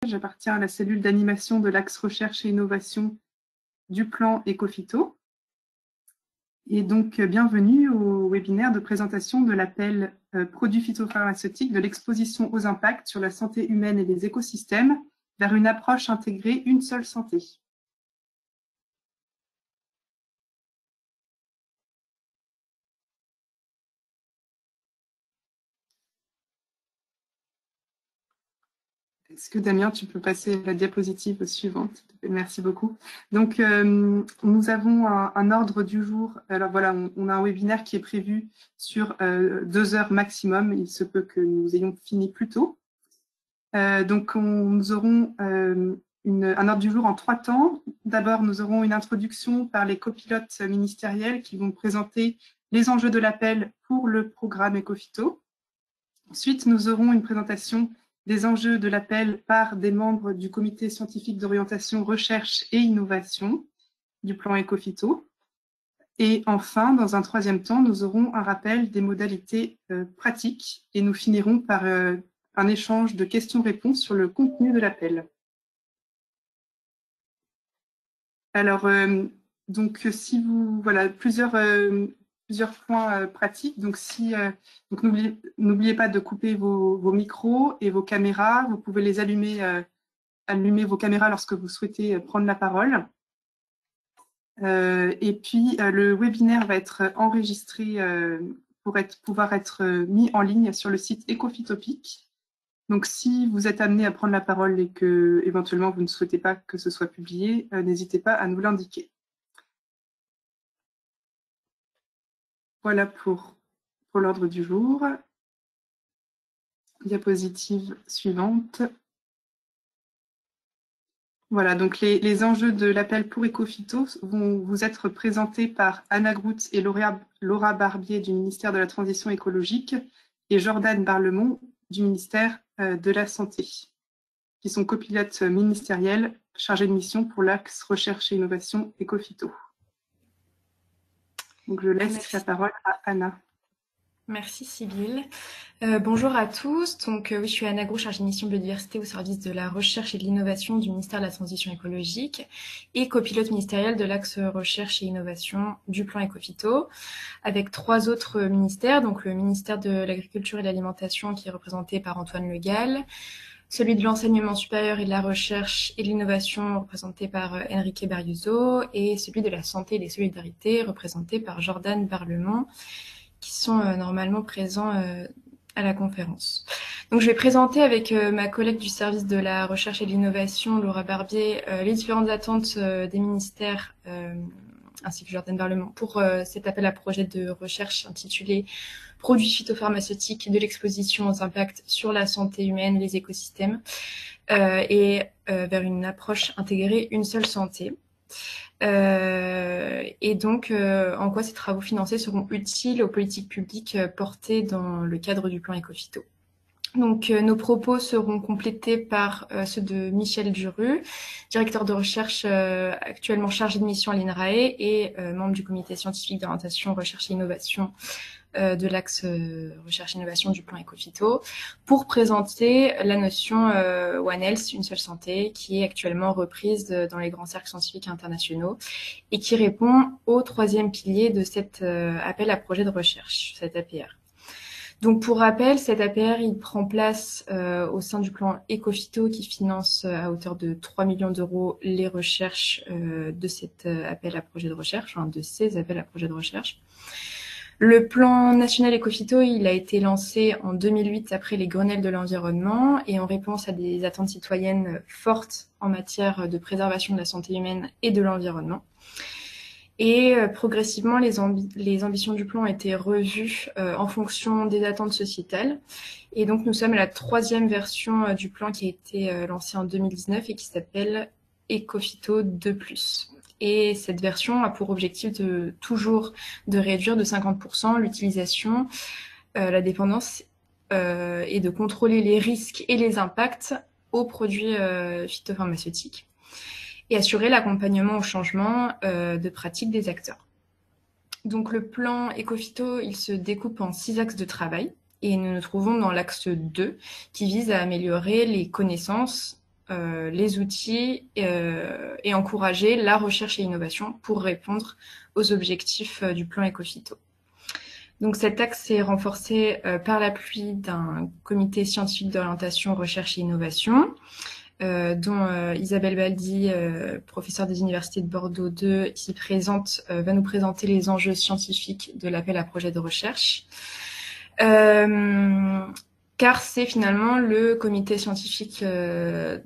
J'appartiens à la cellule d'animation de l'axe recherche et innovation du plan Ecophyto. Et donc, bienvenue au webinaire de présentation de l'appel Produits phytopharmaceutiques de l'exposition aux impacts sur la santé humaine et les écosystèmes vers une approche intégrée, une seule santé. Est-ce que Damien, tu peux passer la diapositive suivante? Merci beaucoup. Donc, nous avons un ordre du jour. Alors voilà, on a un webinaire qui est prévu sur 2 heures maximum. Il se peut que nous ayons fini plus tôt. Donc, nous aurons un ordre du jour en 3 temps. D'abord, nous aurons une introduction par les copilotes ministériels qui vont présenter les enjeux de l'appel pour le programme Ecophyto. Ensuite, nous aurons une présentation des enjeux de l'appel par des membres du comité scientifique d'orientation, recherche et innovation du plan Ecophyto. Et enfin, dans un 3e temps, nous aurons un rappel des modalités pratiques et nous finirons par un échange de questions-réponses sur le contenu de l'appel. Alors, donc, si vous, voilà, plusieurs points pratiques. Donc, donc n'oubliez pas de couper vos micros et vos caméras. Vous pouvez les allumer vos caméras lorsque vous souhaitez prendre la parole. Et puis, le webinaire va être enregistré pour pouvoir être mis en ligne sur le site Ecophytopic. Donc, si vous êtes amené à prendre la parole et que, éventuellement, vous ne souhaitez pas que ce soit publié, n'hésitez pas à nous l'indiquer. Voilà pour l'ordre du jour. Diapositive suivante. Voilà, donc les enjeux de l'appel pour Ecophyto vont vous être présentés par Anna Groutz et Laura Barbier du ministère de la Transition écologique et Jordan Barlemont du ministère de la Santé, qui sont copilotes ministériels chargés de mission pour l'axe recherche et innovation Ecophyto. Donc, je laisse la parole à Anna. Merci Sybille. Bonjour à tous. Donc oui, je suis Anna Groutz, chargée de mission biodiversité au service de la recherche et de l'innovation du ministère de la Transition écologique et copilote ministérielle de l'axe recherche et innovation du plan Ecophyto, avec 3 autres ministères. Donc le ministère de l'Agriculture et de l'Alimentation qui est représenté par Antoine Le Gall, celui de l'enseignement supérieur et de la recherche et de l'innovation représenté par Enrique Berriuso et celui de la santé et des solidarités représenté par Jordan Barlemont, qui sont normalement présents à la conférence. Donc je vais présenter avec ma collègue du service de la recherche et de l'innovation, Laura Barbier, les différentes attentes des ministères ainsi que Jordan Barlemont pour cet appel à projet de recherche intitulé Produits phytopharmaceutiques de l'exposition aux impacts sur la santé humaine, les écosystèmes et vers une approche intégrée, une seule santé. Et donc, en quoi ces travaux financés seront utiles aux politiques publiques portées dans le cadre du plan Ecophyto. Donc, nos propos seront complétés par ceux de Michel Duru, directeur de recherche actuellement chargé de mission à l'INRAE et membre du comité scientifique d'orientation, recherche et innovation de l'axe recherche et innovation du plan Ecophyto, pour présenter la notion One Health, une seule santé, qui est actuellement reprise dans les grands cercles scientifiques internationaux et qui répond au 3e pilier de cet appel à projet de recherche, cet APR. Donc pour rappel, cet APR, il prend place au sein du plan Ecophyto qui finance à hauteur de 3 millions d'euros les recherches de cet appel à projet de recherche, enfin de ces appels à projet de recherche. Le plan national Ecophyto, il a été lancé en 2008 après les Grenelles de l'environnement et en réponse à des attentes citoyennes fortes en matière de préservation de la santé humaine et de l'environnement. Et progressivement, les ambitions du plan ont été revues en fonction des attentes sociétales. Et donc, nous sommes à la 3e version du plan qui a été lancée en 2019 et qui s'appelle Ecophyto 2+. Et cette version a pour objectif de réduire de 50% l'utilisation, la dépendance et de contrôler les risques et les impacts aux produits phytopharmaceutiques et assurer l'accompagnement au changement de pratique des acteurs. Donc le plan Ecophyto, il se découpe en 6 axes de travail et nous nous trouvons dans l'axe 2 qui vise à améliorer les connaissances les outils et encourager la recherche et l'innovation pour répondre aux objectifs du plan Ecophyto. Donc cet axe est renforcé par l'appui d'un comité scientifique d'orientation, recherche et innovation, dont Isabelle Baldi, professeure des universités de Bordeaux 2, qui va nous présenter les enjeux scientifiques de l'appel à projet de recherche. Car c'est finalement le comité scientifique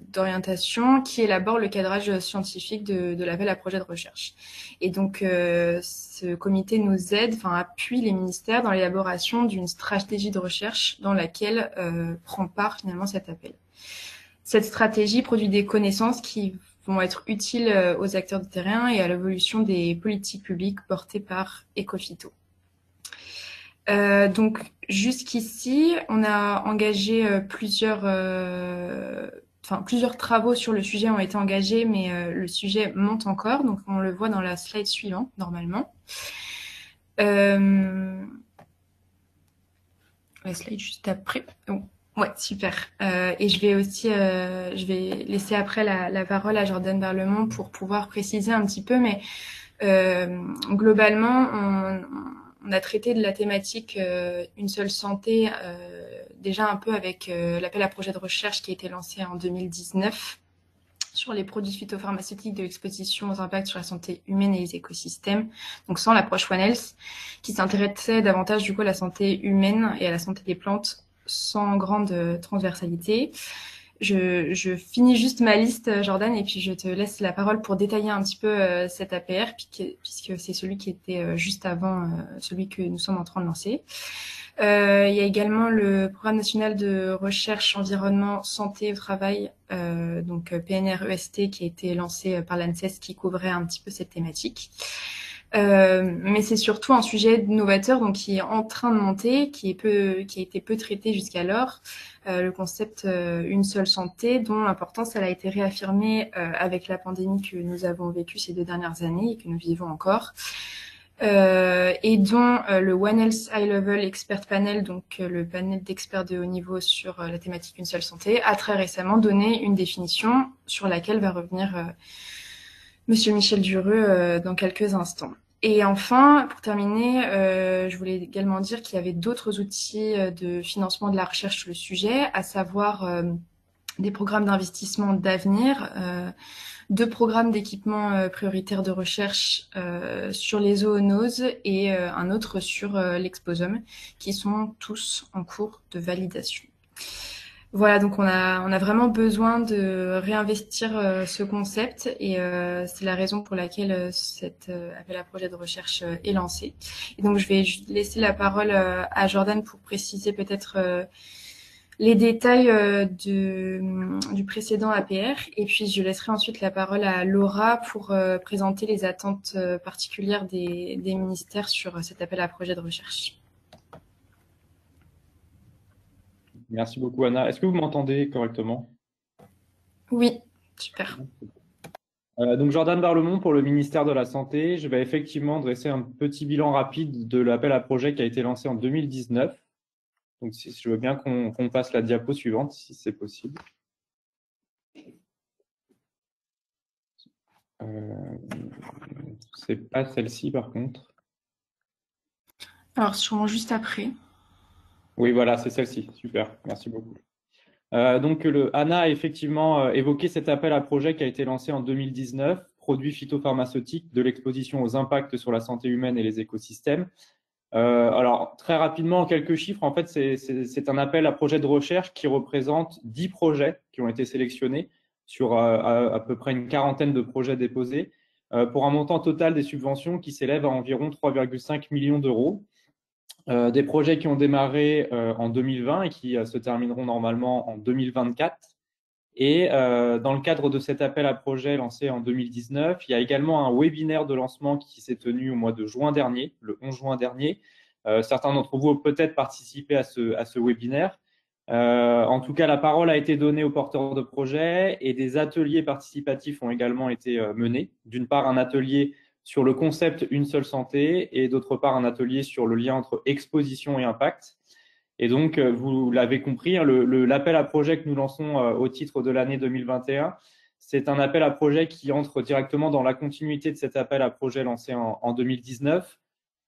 d'orientation qui élabore le cadrage scientifique de l'appel à projet de recherche. Et donc, ce comité nous aide, appuie les ministères dans l'élaboration d'une stratégie de recherche dans laquelle prend part finalement cet appel. Cette stratégie produit des connaissances qui vont être utiles aux acteurs de terrain et à l'évolution des politiques publiques portées par Ecophyto. Donc jusqu'ici, on a engagé plusieurs travaux sur le sujet ont été engagés, mais le sujet monte encore. Donc on le voit dans la slide suivante normalement. La slide juste après. Oh. Ouais, super. Et je vais laisser après la parole à Jordan Berlemont pour pouvoir préciser un petit peu, mais globalement, on a traité de la thématique Une seule santé déjà un peu avec l'appel à projet de recherche qui a été lancé en 2019 sur les produits phytopharmaceutiques de l'exposition aux impacts sur la santé humaine et les écosystèmes, donc sans l'approche One Health, qui s'intéressait davantage du coup à la santé humaine et à la santé des plantes sans grande transversalité. Je finis juste ma liste, Jordan, et puis je te laisse la parole pour détailler un petit peu cet APR, puisque c'est celui qui était juste avant celui que nous sommes en train de lancer. Il y a également le Programme national de recherche environnement santé au travail, donc PNR-EST, qui a été lancé par l'ANSES, qui couvrait un petit peu cette thématique. Mais c'est surtout un sujet novateur, donc qui est en train de monter, qui a été peu traité jusqu'alors, le concept Une seule santé, dont l'importance elle a été réaffirmée avec la pandémie que nous avons vécue ces 2 dernières années et que nous vivons encore, et dont le One Health High Level Expert Panel, donc le panel d'experts de haut niveau sur la thématique Une seule santé, a très récemment donné une définition sur laquelle va revenir Monsieur Michel Dureux dans quelques instants. Et enfin, pour terminer, je voulais également dire qu'il y avait d'autres outils de financement de la recherche sur le sujet, à savoir des programmes d'investissement d'avenir, 2 programmes d'équipement prioritaires de recherche sur les zoonoses et un autre sur l'exposome, qui sont tous en cours de validation. Voilà, donc on a vraiment besoin de réinvestir ce concept et c'est la raison pour laquelle cet appel à projet de recherche est lancé. Et donc je vais laisser la parole à Jordan pour préciser peut-être les détails du précédent APR, et puis je laisserai ensuite la parole à Laura pour présenter les attentes particulières des ministères sur cet appel à projet de recherche. Merci beaucoup, Anna. Est-ce que vous m'entendez correctement? Oui, super. Donc, Jordan Berlemont pour le ministère de la Santé. Je vais effectivement dresser un petit bilan rapide de l'appel à projet qui a été lancé en 2019. Donc, si je veux bien qu'on passe la diapo suivante, si c'est possible. C'est pas celle-ci, par contre. Alors, sûrement juste après. Oui, voilà, c'est celle-ci. Super, merci beaucoup. Donc, Anna a effectivement évoqué cet appel à projet qui a été lancé en 2019, produits phytopharmaceutiques de l'exposition aux impacts sur la santé humaine et les écosystèmes. Alors, très rapidement, en quelques chiffres, en fait, c'est un appel à projet de recherche qui représente 10 projets qui ont été sélectionnés sur à peu près une quarantaine de projets déposés pour un montant total des subventions qui s'élève à environ 3,5 millions d'euros. Des projets qui ont démarré en 2020 et qui se termineront normalement en 2024. Et dans le cadre de cet appel à projet lancé en 2019, il y a également un webinaire de lancement qui s'est tenu au mois de juin dernier, le 11 juin dernier. Certains d'entre vous ont peut-être participé à ce webinaire. En tout cas, la parole a été donnée aux porteurs de projets et des ateliers participatifs ont également été menés. D'une part, un atelier sur le concept Une seule santé et d'autre part un atelier sur le lien entre exposition et impact. Et donc, vous l'avez compris, hein, l'appel à projet que nous lançons au titre de l'année 2021, c'est un appel à projet qui entre directement dans la continuité de cet appel à projet lancé en 2019,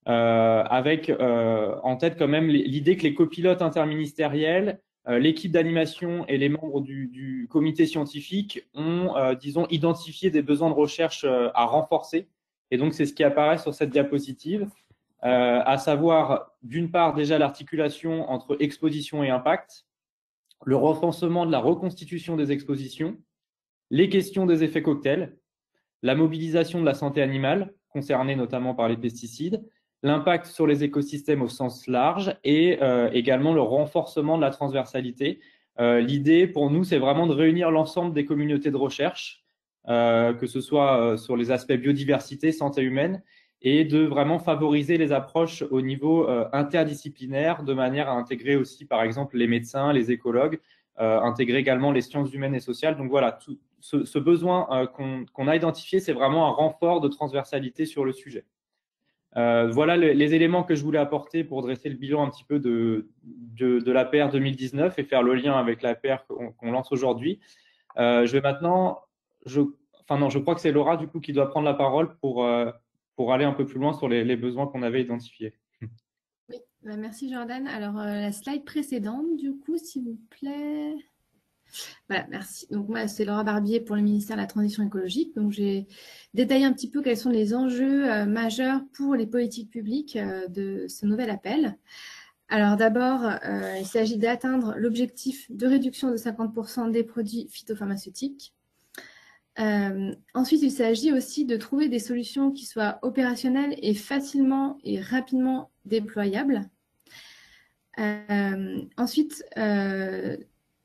avec en tête quand même l'idée que les copilotes interministériels, l'équipe d'animation et les membres du comité scientifique ont, disons, identifié des besoins de recherche à renforcer. Et donc, c'est ce qui apparaît sur cette diapositive. À savoir, d'une part, déjà l'articulation entre exposition et impact, le renforcement de la reconstitution des expositions, les questions des effets cocktails, la mobilisation de la santé animale, concernée notamment par les pesticides, l'impact sur les écosystèmes au sens large et également le renforcement de la transversalité. L'idée pour nous, c'est vraiment de réunir l'ensemble des communautés de recherche, que ce soit sur les aspects biodiversité, santé humaine, et de vraiment favoriser les approches au niveau interdisciplinaire de manière à intégrer aussi, par exemple, les médecins, les écologues, intégrer également les sciences humaines et sociales. Donc voilà, tout ce besoin qu'on a identifié, c'est vraiment un renfort de transversalité sur le sujet. Voilà les éléments que je voulais apporter pour dresser le bilan un petit peu de l'APR 2019 et faire le lien avec l'APR qu'on lance aujourd'hui. Je vais maintenant, je crois que c'est Laura du coup qui doit prendre la parole pour aller un peu plus loin sur les besoins qu'on avait identifiés. Oui, merci Jordan. Alors, la slide précédente, du coup, s'il vous plaît. Voilà, merci. Donc, moi, c'est Laura Barbier pour le ministère de la Transition écologique. Donc, j'ai détaillé un petit peu quels sont les enjeux majeurs pour les politiques publiques de ce nouvel appel. Alors, d'abord, il s'agit d'atteindre l'objectif de réduction de 50% des produits phytopharmaceutiques. Ensuite, il s'agit aussi de trouver des solutions qui soient opérationnelles et facilement et rapidement déployables. Ensuite,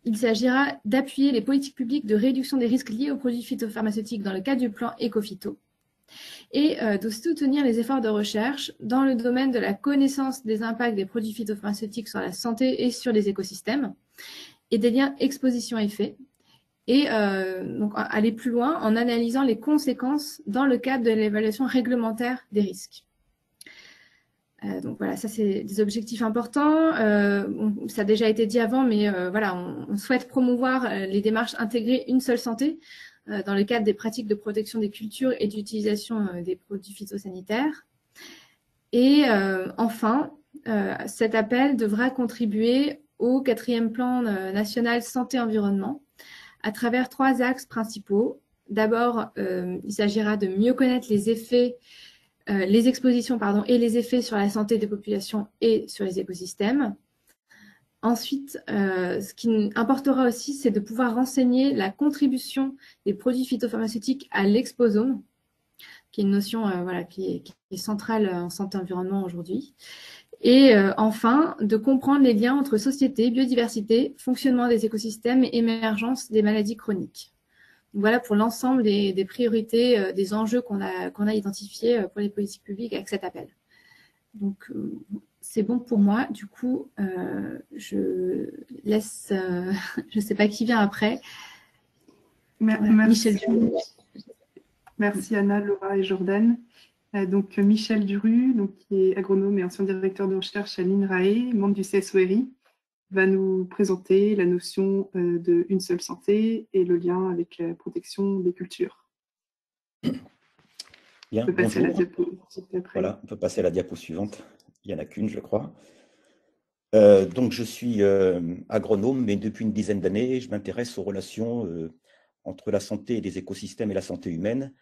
il s'agira d'appuyer les politiques publiques de réduction des risques liés aux produits phytopharmaceutiques dans le cadre du plan Ecophyto et de soutenir les efforts de recherche dans le domaine de la connaissance des impacts des produits phytopharmaceutiques sur la santé et sur les écosystèmes et des liens exposition-effet. Et donc aller plus loin en analysant les conséquences dans le cadre de l'évaluation réglementaire des risques. Donc voilà, ça c'est des objectifs importants. Ça a déjà été dit avant, mais voilà, on souhaite promouvoir les démarches intégrées une seule santé dans le cadre des pratiques de protection des cultures et d'utilisation des produits phytosanitaires. Et enfin, cet appel devra contribuer au 4e plan national santé-environnement à travers 3 axes principaux. D'abord, il s'agira de mieux connaître les effets, les expositions et les effets sur la santé des populations et sur les écosystèmes. Ensuite, ce qui importera aussi, c'est de pouvoir renseigner la contribution des produits phytopharmaceutiques à l'exposome, qui est une notion qui est centrale en santé-environnement aujourd'hui. Et enfin, de comprendre les liens entre société, biodiversité, fonctionnement des écosystèmes et émergence des maladies chroniques. Donc, voilà pour l'ensemble des priorités, des enjeux qu'on a identifiés pour les politiques publiques avec cet appel. Donc, c'est bon pour moi. Du coup, je laisse, je ne sais pas qui vient après. Merci. Michel Duru. Merci Anna, Laura et Jordan. Donc Michel Duru, qui est agronome et ancien directeur de recherche à l'INRAE, membre du CSORI, va nous présenter la notion de une seule santé et le lien avec la protection des cultures. Bien, on peut passer à la bonjour. diapo Voilà, on peut passer à la diapo suivante. Il n'y en a qu'une, je crois. Donc, je suis agronome, mais depuis une dizaine d'années, je m'intéresse aux relations entre la santé des écosystèmes et la santé humaine.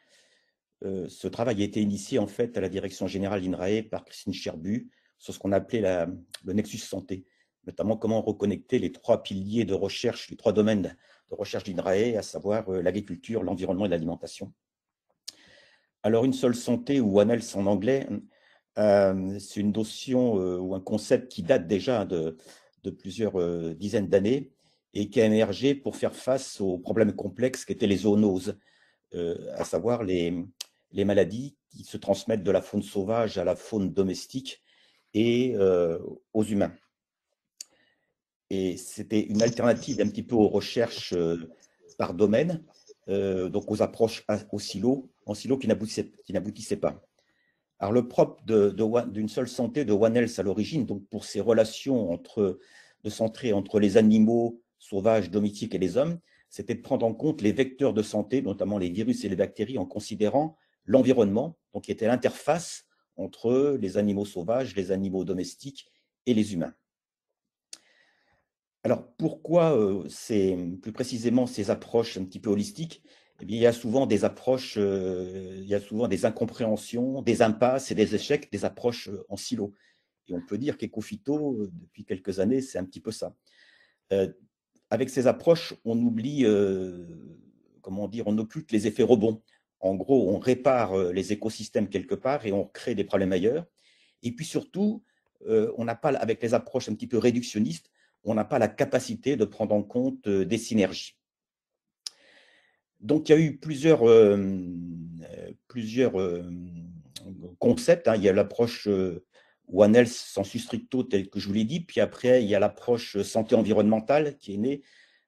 Ce travail a été initié en fait à la direction générale d'INRAE par Christine Cherbu sur ce qu'on appelait le Nexus Santé, notamment comment reconnecter les 3 piliers de recherche, les 3 domaines de recherche d'INRAE, à savoir l'agriculture, l'environnement et l'alimentation. Alors, une seule santé, ou One Health en anglais, c'est une notion ou un concept qui date déjà de plusieurs dizaines d'années et qui a émergé pour faire face aux problèmes complexes qu'étaient les zoonoses, à savoir les maladies qui se transmettent de la faune sauvage à la faune domestique et aux humains. Et c'était une alternative un petit peu aux recherches par domaine, donc aux approches en silo qui n'aboutissaient pas. Alors, le propre d'une seule santé, de One Health à l'origine, donc pour ces relations de santé entre les animaux sauvages, domestiques et les hommes, c'était de prendre en compte les vecteurs de santé, notamment les virus et les bactéries, en considérant l'environnement, donc qui était l'interface entre les animaux sauvages, les animaux domestiques et les humains. Alors, pourquoi plus précisément ces approches un petit peu holistiques? Eh bien, il y a souvent des approches, il y a souvent des incompréhensions, des impasses et des échecs, des approches en silo. Et on peut dire qu'Ecofito, depuis quelques années, c'est un petit peu ça. Avec ces approches, on oublie, comment dire, on occulte les effets rebonds. En gros, on répare les écosystèmes quelque part et on crée des problèmes ailleurs. Et puis surtout, on n'a pas, avec les approches un petit peu réductionnistes, on n'a pas la capacité de prendre en compte des synergies. Donc, il y a eu plusieurs concepts. Hein. Il y a l'approche One Health sensu stricto, telle que je vous l'ai dit. Puis après, il y a l'approche santé environnementale qui est née,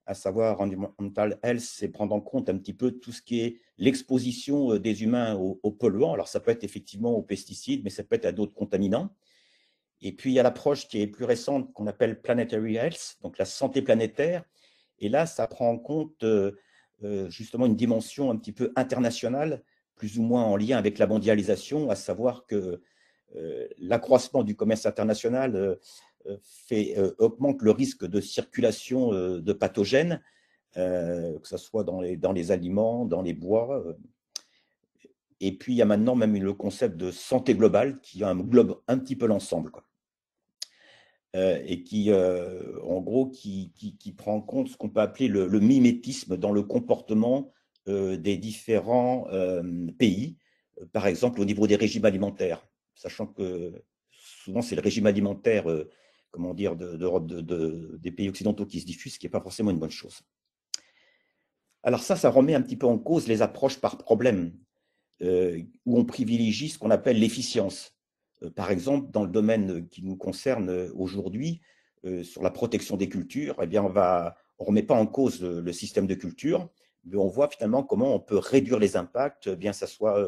à savoir environmental health, c'est prendre en compte un petit peu tout ce qui est l'exposition des humains aux polluants. Alors, ça peut être effectivement aux pesticides, mais ça peut être à d'autres contaminants. Et puis, il y a l'approche qui est plus récente qu'on appelle planetary health, donc la santé planétaire. Et là, ça prend en compte justement une dimension un petit peu internationale, plus ou moins en lien avec la mondialisation, à savoir que l'accroissement du commerce international augmente le risque de circulation de pathogènes, que ce soit dans les aliments, dans les bois. Et puis, il y a maintenant même le concept de santé globale qui englobe un petit peu l'ensemble, quoi. Et qui, en gros, qui prend en compte ce qu'on peut appeler le mimétisme dans le comportement des différents pays, par exemple au niveau des régimes alimentaires, sachant que souvent c'est le régime alimentaire, comment dire, des pays occidentaux qui se diffuse, ce qui n'est pas forcément une bonne chose. Alors ça remet un petit peu en cause les approches par problème, où on privilégie ce qu'on appelle l'efficience. Par exemple, dans le domaine qui nous concerne aujourd'hui, sur la protection des cultures, eh bien, on ne remet pas en cause le système de culture, mais on voit finalement comment on peut réduire les impacts, bien que ce soit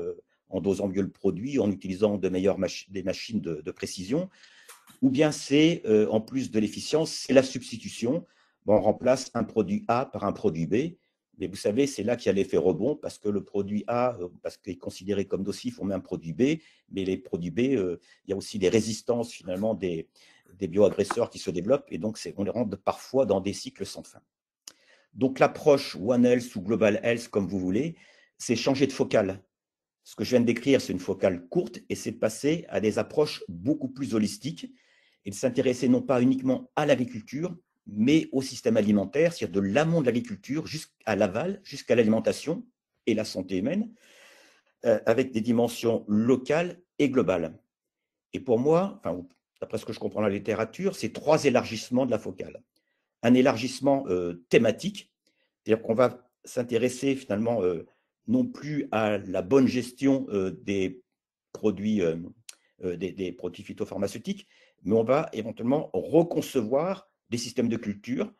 en dosant mieux le produit, en utilisant des machines de précision, ou bien c'est, en plus de l'efficience, c'est la substitution. Bon, on remplace un produit A par un produit B. Mais vous savez, c'est là qu'il y a l'effet rebond, parce que le produit A, parce qu'il est considéré comme nocif, on met un produit B, mais les produits B, il y a aussi des résistances finalement des bioagresseurs qui se développent, et donc on les rentre parfois dans des cycles sans fin. Donc l'approche One Health ou Global Health, comme vous voulez, c'est changer de focale. Ce que je viens de décrire, c'est une focale courte, et c'est de passer à des approches beaucoup plus holistiques, et de s'intéresser non pas uniquement à l'agriculture, mais au système alimentaire, c'est-à-dire de l'amont de l'agriculture jusqu'à l'aval, jusqu'à l'alimentation et la santé humaine, avec des dimensions locales et globales. Et pour moi, enfin, d'après ce que je comprends dans la littérature, c'est 3 élargissements de la focale. Un élargissement thématique, c'est-à-dire qu'on va s'intéresser finalement non plus à la bonne gestion des produits phytopharmaceutiques, mais on va éventuellement reconcevoir des systèmes de culture.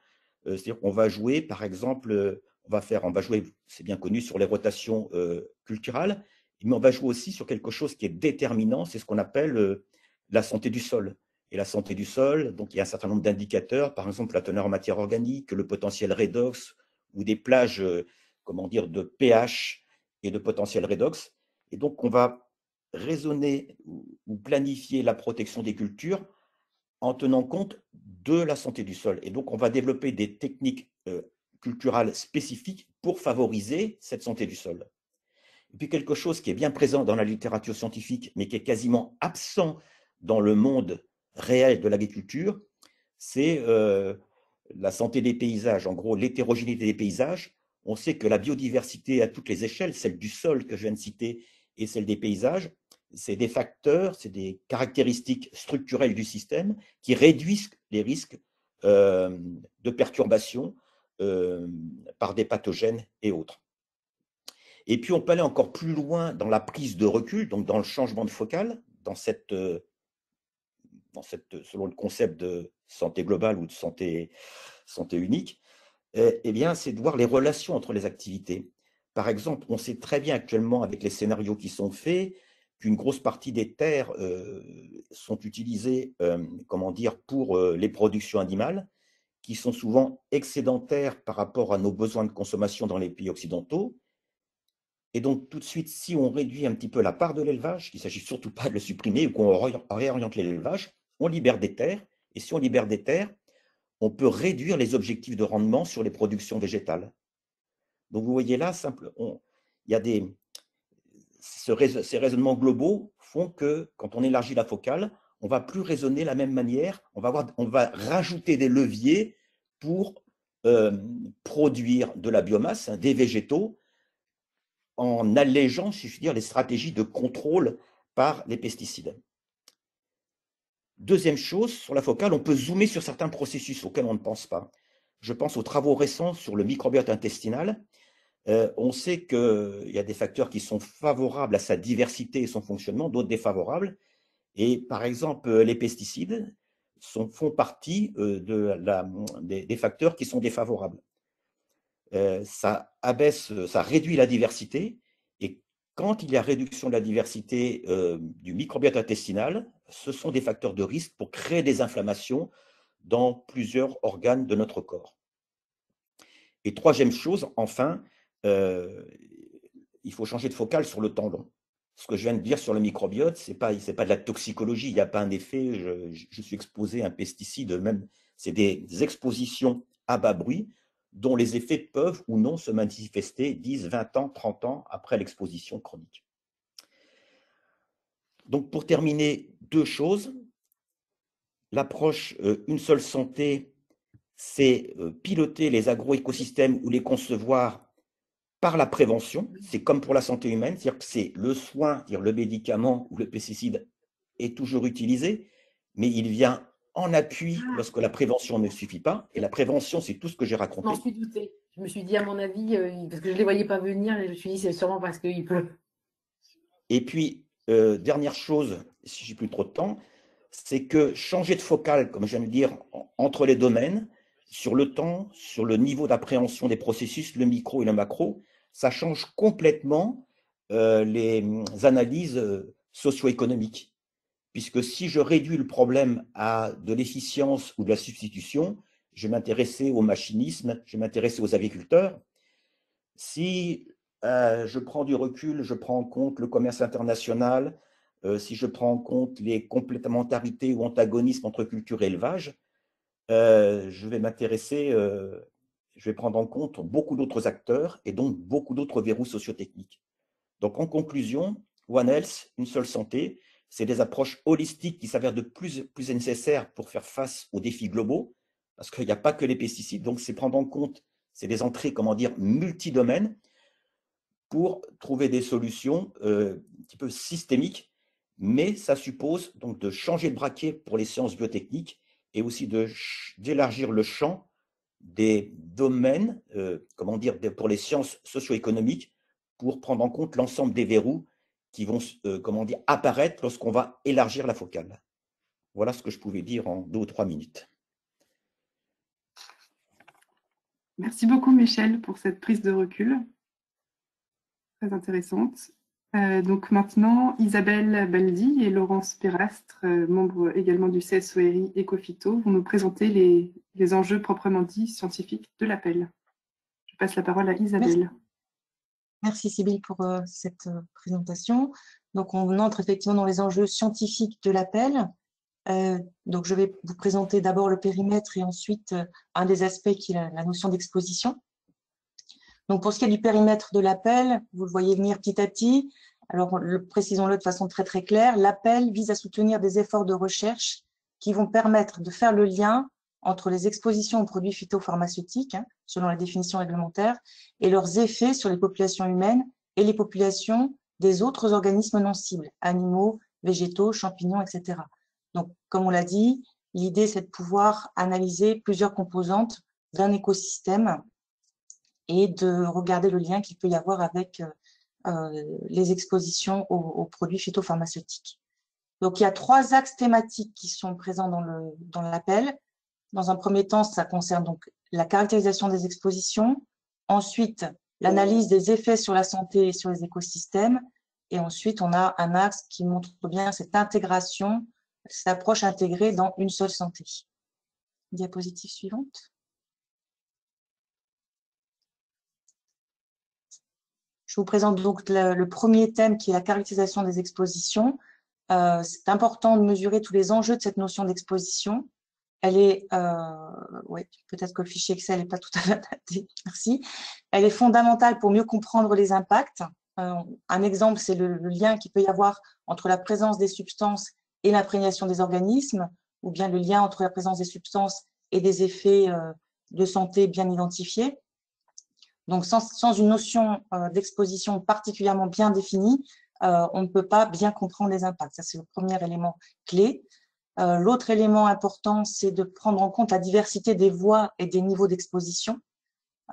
C'est-à-dire qu'on va jouer, par exemple, on va jouer, c'est bien connu, sur les rotations culturales, mais on va jouer aussi sur quelque chose qui est déterminant, c'est ce qu'on appelle la santé du sol. Et la santé du sol, donc il y a un certain nombre d'indicateurs, par exemple la teneur en matière organique, le potentiel redox, ou des plages, comment dire, de pH et de potentiel redox. Et donc on va raisonner ou planifier la protection des cultures en tenant compte de la santé du sol. Et donc, on va développer des techniques culturales spécifiques pour favoriser cette santé du sol. Et puis, quelque chose qui est bien présent dans la littérature scientifique, mais qui est quasiment absent dans le monde réel de l'agriculture, c'est la santé des paysages, en gros, l'hétérogénéité des paysages. On sait que la biodiversité à toutes les échelles, celle du sol que je viens de citer et celle des paysages, c'est des facteurs, c'est des caractéristiques structurelles du système qui réduisent les risques de perturbation par des pathogènes et autres. Et puis, on peut aller encore plus loin dans la prise de recul, donc dans le changement de focale, selon le concept de santé globale ou de santé unique, eh bien, c'est de voir les relations entre les activités. Par exemple, on sait très bien actuellement avec les scénarios qui sont faits qu'une grosse partie des terres sont utilisées comment dire, pour les productions animales, qui sont souvent excédentaires par rapport à nos besoins de consommation dans les pays occidentaux. Et donc, tout de suite, si on réduit un petit peu la part de l'élevage, il ne s'agit surtout pas de le supprimer ou qu'on réoriente l'élevage, on libère des terres. Et si on libère des terres, on peut réduire les objectifs de rendement sur les productions végétales. Donc, vous voyez là, il y a ces raisonnements globaux font que quand on élargit la focale, on ne va plus raisonner de la même manière, on va rajouter des leviers pour produire de la biomasse, des végétaux, en allégeant, si je puis dire, les stratégies de contrôle par les pesticides. Deuxième chose, sur la focale, on peut zoomer sur certains processus auxquels on ne pense pas. Je pense aux travaux récents sur le microbiote intestinal. On sait qu'il y a des facteurs qui sont favorables à sa diversité et son fonctionnement, d'autres défavorables. Et par exemple, les pesticides font partie des facteurs qui sont défavorables. Ça réduit la diversité. Et quand il y a réduction de la diversité du microbiote intestinal, ce sont des facteurs de risque pour créer des inflammations dans plusieurs organes de notre corps. Et troisième chose, enfin, il faut changer de focale sur le temps long. Ce que je viens de dire sur le microbiote, ce n'est pas de la toxicologie, il n'y a pas un effet, je suis exposé à un pesticide, même, c'est des expositions à bas bruit dont les effets peuvent ou non se manifester 10, 20 ans, 30 ans après l'exposition chronique. Donc pour terminer, deux choses. L'approche une seule santé, c'est piloter les agroécosystèmes ou les concevoir par la prévention, c'est comme pour la santé humaine, c'est-à-dire que c'est le soin, c'est-à-dire le médicament ou le pesticide est toujours utilisé, mais il vient en appui lorsque la prévention ne suffit pas. Et la prévention, c'est tout ce que j'ai raconté. Je m'en suis doutée. Je me suis dit, à mon avis, parce que je ne les voyais pas venir, et je me suis dit, c'est sûrement parce qu'il pleut. Et puis, dernière chose, si j'ai plus trop de temps, c'est que changer de focale, comme je viens de le dire, entre les domaines, sur le temps, sur le niveau d'appréhension des processus, le micro et le macro, ça change complètement les analyses socio-économiques. Puisque si je réduis le problème à de l'efficience ou de la substitution, je vais m'intéresser au machinisme, je vais m'intéresser aux agriculteurs. Si je prends du recul, je prends en compte le commerce international, si je prends en compte les complémentarités ou antagonismes entre culture et élevage, je vais m'intéresser, je vais prendre en compte beaucoup d'autres acteurs et donc beaucoup d'autres verrous sociotechniques. Donc en conclusion, One Health, une seule santé, c'est des approches holistiques qui s'avèrent de plus nécessaires pour faire face aux défis globaux, parce qu'il n'y a pas que les pesticides, donc c'est prendre en compte, c'est des entrées, comment dire, multidomaines pour trouver des solutions un petit peu systémiques, mais ça suppose donc de changer de braquet pour les sciences biotechniques et aussi d'élargir le champ des domaines, comment dire, pour les sciences socio-économiques, pour prendre en compte l'ensemble des verrous qui vont comment dire, apparaître lorsqu'on va élargir la focale. Voilà ce que je pouvais dire en 2 ou 3 minutes. Merci beaucoup, Michel, pour cette prise de recul. Très intéressante. Donc maintenant, Isabelle Baldi et Laurence Perastre, membres également du CSORI Ecophyto, vont nous présenter les enjeux proprement dits scientifiques de l'appel. Je passe la parole à Isabelle. Merci Sybille pour cette présentation. Donc on entre effectivement dans les enjeux scientifiques de l'appel. Donc je vais vous présenter d'abord le périmètre et ensuite un des aspects qui est la notion d'exposition. Donc pour ce qui est du périmètre de l'appel, vous le voyez venir petit à petit. Alors précisons-le de façon très très claire, l'appel vise à soutenir des efforts de recherche qui vont permettre de faire le lien entre les expositions aux produits phytopharmaceutiques, selon la définition réglementaire, et leurs effets sur les populations humaines et les populations des autres organismes non cibles, animaux, végétaux, champignons, etc. Donc, comme on l'a dit, l'idée, c'est de pouvoir analyser plusieurs composantes d'un écosystème et de regarder le lien qu'il peut y avoir avec les expositions aux produits phytopharmaceutiques. Donc, il y a 3 axes thématiques qui sont présents dans l'appel. Dans un premier temps, ça concerne donc la caractérisation des expositions, ensuite l'analyse des effets sur la santé et sur les écosystèmes, Et ensuite, on a un axe qui montre bien cette intégration, cette approche intégrée dans une seule santé. Diapositive suivante. Je vous présente donc le premier thème qui est la caractérisation des expositions. C'est important de mesurer tous les enjeux de cette notion d'exposition. Elle est, ouais, peut-être que le fichier Excel n'est pas tout à fait adapté, merci. Elle est fondamentale pour mieux comprendre les impacts. Un exemple, c'est le lien qu'il peut y avoir entre la présence des substances et l'imprégnation des organismes, ou bien le lien entre la présence des substances et des effets de santé bien identifiés. Donc, sans une notion d'exposition particulièrement bien définie, on ne peut pas bien comprendre les impacts. Ça, c'est le premier élément clé. L'autre élément important, c'est de prendre en compte la diversité des voies et des niveaux d'exposition.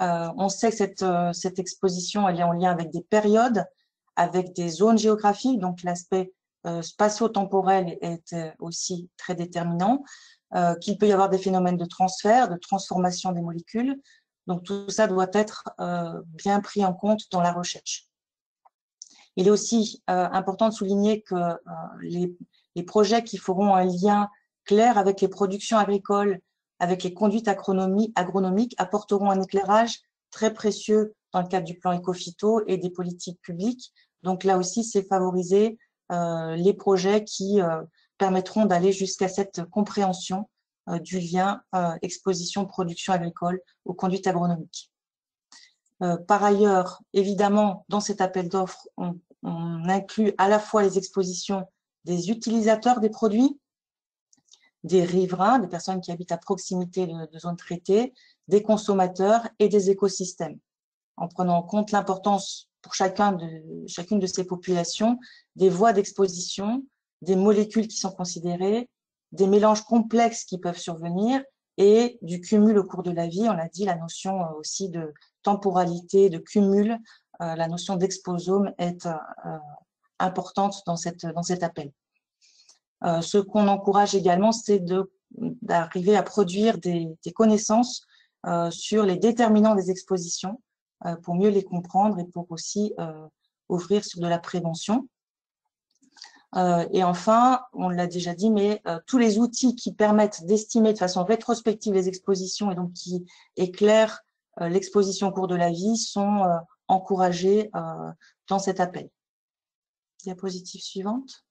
On sait que cette exposition, elle est en lien avec des périodes, avec des zones géographiques, donc l'aspect spatio-temporel est aussi très déterminant, qu'il peut y avoir des phénomènes de transfert, de transformation des molécules. Donc, tout ça doit être bien pris en compte dans la recherche. Il est aussi important de souligner que les projets qui feront un lien clair avec les productions agricoles, avec les conduites agronomiques, apporteront un éclairage très précieux dans le cadre du plan éco-phyto et des politiques publiques. Donc là aussi, c'est favoriser les projets qui permettront d'aller jusqu'à cette compréhension du lien exposition-production agricole aux conduites agronomiques. Par ailleurs, évidemment, dans cet appel d'offres, on inclut à la fois les expositions des utilisateurs des produits, des riverains, des personnes qui habitent à proximité de zones traitées, des consommateurs et des écosystèmes, en prenant en compte l'importance pour chacune de ces populations des voies d'exposition, des molécules qui sont considérées, des mélanges complexes qui peuvent survenir et du cumul au cours de la vie. On l'a dit, la notion aussi de temporalité, de cumul, la notion d'exposome est importante dans cet appel. Ce qu'on encourage également, c'est d'arriver à produire des connaissances sur les déterminants des expositions pour mieux les comprendre et pour aussi ouvrir sur de la prévention. Et enfin, on l'a déjà dit, mais tous les outils qui permettent d'estimer de façon rétrospective les expositions et donc qui éclairent l'exposition au cours de la vie sont encouragés dans cet appel. Diapositive suivante.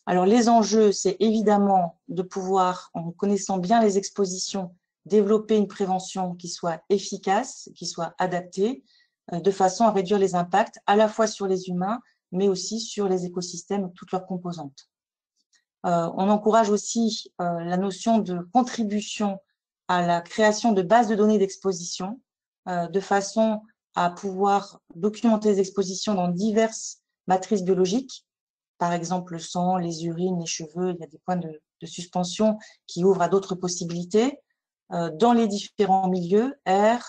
Alors, les enjeux, c'est évidemment de pouvoir, en connaissant bien les expositions, développer une prévention qui soit efficace, qui soit adaptée, de façon à réduire les impacts à la fois sur les humains, mais aussi sur les écosystèmes et toutes leurs composantes. On encourage aussi la notion de contribution à la création de bases de données d'exposition, de façon à pouvoir documenter les expositions dans diverses matrices biologiques, par exemple le sang, les urines, les cheveux, il y a des points de suspension qui ouvrent à d'autres possibilités, dans les différents milieux, air,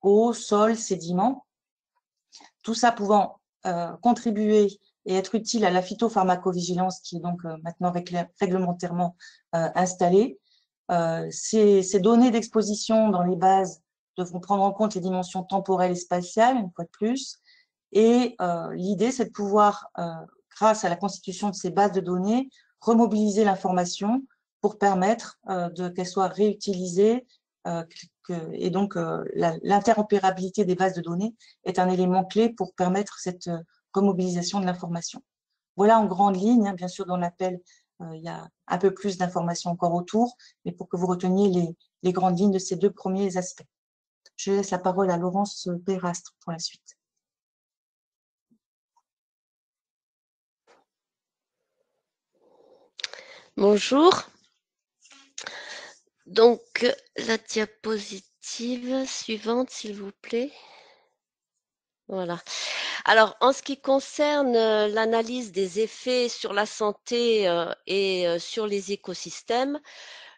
eau, sol, sédiments, tout ça pouvant contribuer et être utile à la phytopharmacovigilance qui est donc maintenant réglementairement installée. Ces données d'exposition dans les bases devront prendre en compte les dimensions temporelles et spatiales, une fois de plus, et l'idée c'est de pouvoir, grâce à la constitution de ces bases de données, remobiliser l'information pour permettre qu'elle soit réutilisée et donc l'interopérabilité des bases de données est un élément clé pour permettre cette remobilisation de l'information. Voilà en grande ligne, hein, bien sûr dans l'appel il y a un peu plus d'informations encore autour, mais pour que vous reteniez les grandes lignes de ces deux premiers aspects. Je laisse la parole à Laurence Perastre pour la suite. Bonjour. Donc, la diapositive suivante, s'il vous plaît. Voilà. Alors, en ce qui concerne l'analyse des effets sur la santé et sur les écosystèmes,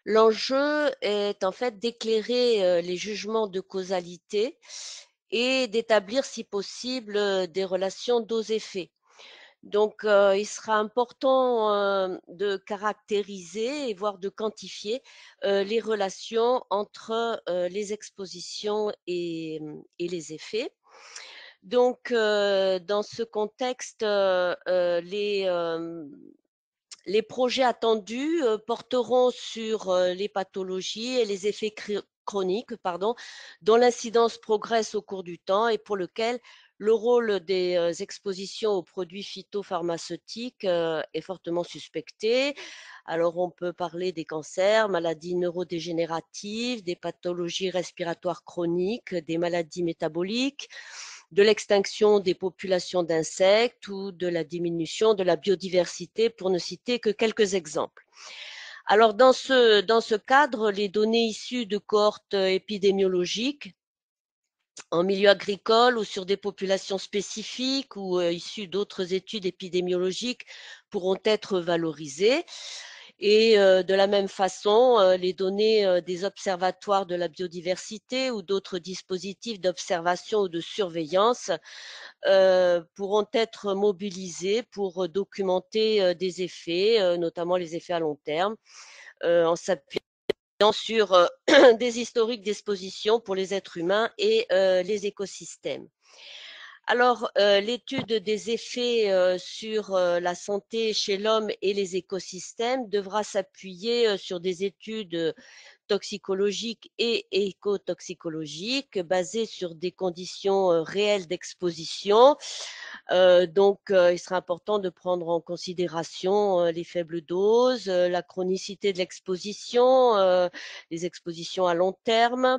l'enjeu est en fait d'éclairer les jugements de causalité et d'établir, si possible, des relations dose-effet. Donc, il sera important de caractériser et voire de quantifier les relations entre les expositions et les effets. Donc, dans ce contexte, les projets attendus porteront sur les pathologies et les effets chroniques, dont l'incidence progresse au cours du temps et pour lequel le rôle des expositions aux produits phytopharmaceutiques est fortement suspecté. Alors, on peut parler des cancers, maladies neurodégénératives, des pathologies respiratoires chroniques, des maladies métaboliques, de l'extinction des populations d'insectes ou de la diminution de la biodiversité, pour ne citer que quelques exemples. Alors, dans ce cadre, les données issues de cohortes épidémiologiques en milieu agricole ou sur des populations spécifiques ou issues d'autres études épidémiologiques pourront être valorisées. Et de la même façon, les données des observatoires de la biodiversité ou d'autres dispositifs d'observation ou de surveillance pourront être mobilisées pour documenter des effets, notamment les effets à long terme, en s'appuyant sur des historiques d'exposition pour les êtres humains et les écosystèmes. Alors, l'étude des effets sur la santé chez l'homme et les écosystèmes devra s'appuyer sur des études toxicologiques et écotoxicologiques basées sur des conditions réelles d'exposition. Donc, il sera important de prendre en considération les faibles doses, la chronicité de l'exposition, les expositions à long terme,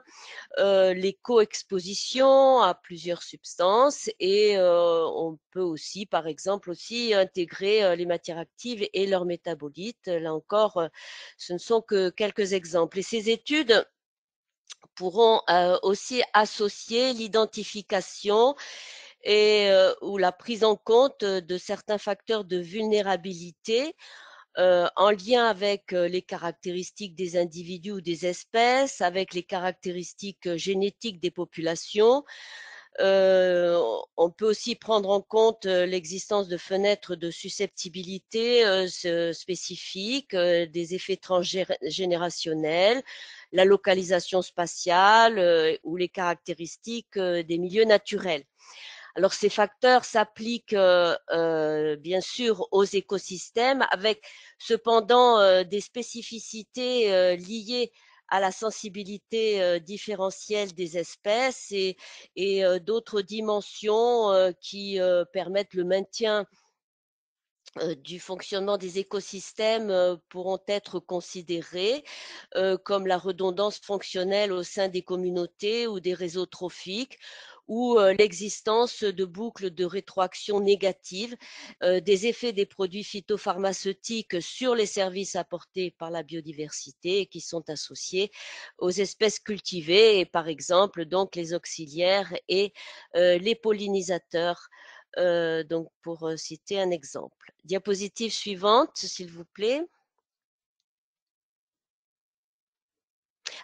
les co-expositions à plusieurs substances et on peut aussi, par exemple, aussi intégrer les matières actives et leurs métabolites. Là encore, ce ne sont que quelques exemples. Et ces études pourront aussi associer l'identification et ou la prise en compte de certains facteurs de vulnérabilité en lien avec les caractéristiques des individus ou des espèces, avec les caractéristiques génétiques des populations. On peut aussi prendre en compte l'existence de fenêtres de susceptibilité spécifiques, des effets transgénérationnels, la localisation spatiale ou les caractéristiques des milieux naturels. Alors, ces facteurs s'appliquent bien sûr aux écosystèmes, avec cependant des spécificités liées à la sensibilité différentielle des espèces et d'autres dimensions qui permettent le maintien du fonctionnement des écosystèmes pourront être considérés comme la redondance fonctionnelle au sein des communautés ou des réseaux trophiques ou l'existence de boucles de rétroaction négatives, des effets des produits phytopharmaceutiques sur les services apportés par la biodiversité et qui sont associés aux espèces cultivées et par exemple donc les auxiliaires et les pollinisateurs. Donc, pour citer un exemple. Diapositive suivante, s'il vous plaît.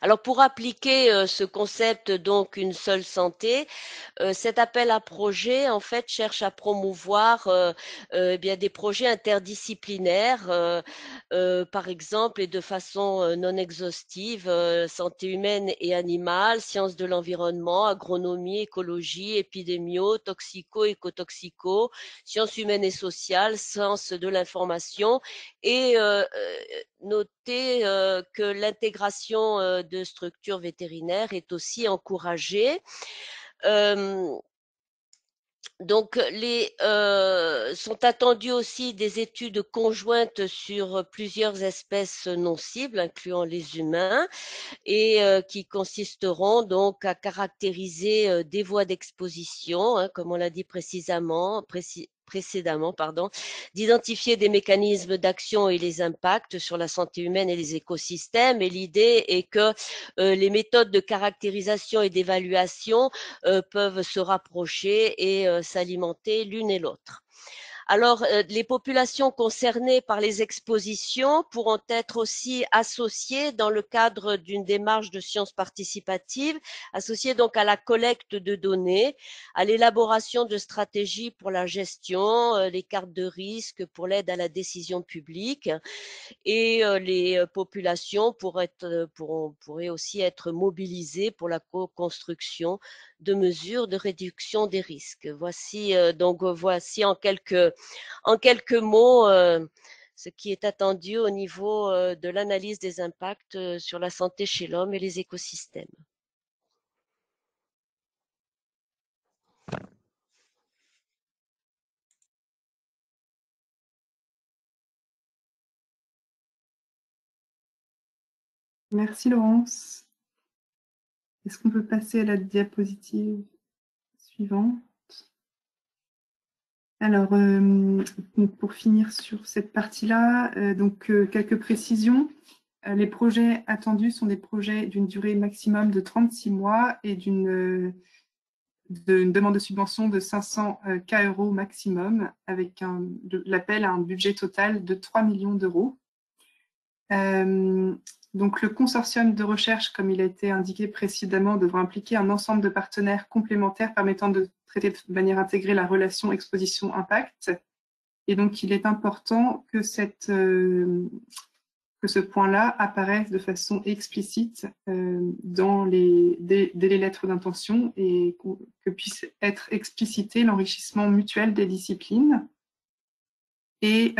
Alors, pour appliquer ce concept, donc une seule santé, cet appel à projet, en fait, cherche à promouvoir bien des projets interdisciplinaires, par exemple, et de façon non exhaustive, santé humaine et animale, sciences de l'environnement, agronomie, écologie, épidémio, toxico, écotoxico, sciences humaines et sociales, sciences de l'information, et noter que l'intégration de structures vétérinaires est aussi encouragée. Donc, sont attendues aussi des études conjointes sur plusieurs espèces non cibles, incluant les humains, et qui consisteront donc à caractériser des voies d'exposition, hein, comme on l'a dit précédemment, d'identifier des mécanismes d'action et les impacts sur la santé humaine et les écosystèmes. Et l'idée est que les méthodes de caractérisation et d'évaluation peuvent se rapprocher et s'alimenter l'une et l'autre. Alors, les populations concernées par les expositions pourront être aussi associées dans le cadre d'une démarche de sciences participatives, associées donc à la collecte de données, à l'élaboration de stratégies pour la gestion, les cartes de risque pour l'aide à la décision publique, et les populations pourraient aussi être mobilisées pour la co-construction de mesures de réduction des risques. Voici voici en quelques mots ce qui est attendu au niveau de l'analyse des impacts sur la santé chez l'homme et les écosystèmes. Merci Laurence. Est-ce qu'on peut passer à la diapositive suivante? Alors, pour finir sur cette partie-là, quelques précisions. Les projets attendus sont des projets d'une durée maximum de 36 mois et d'une demande de subvention de 500 €, maximum, avec l'appel à un budget total de 3 millions d'euros. Donc, le consortium de recherche, comme il a été indiqué précédemment, devra impliquer un ensemble de partenaires complémentaires permettant de traiter de manière intégrée la relation exposition-impact. Et donc, il est important que ce point-là apparaisse de façon explicite dès les lettres d'intention et que puisse être explicité l'enrichissement mutuel des disciplines. Et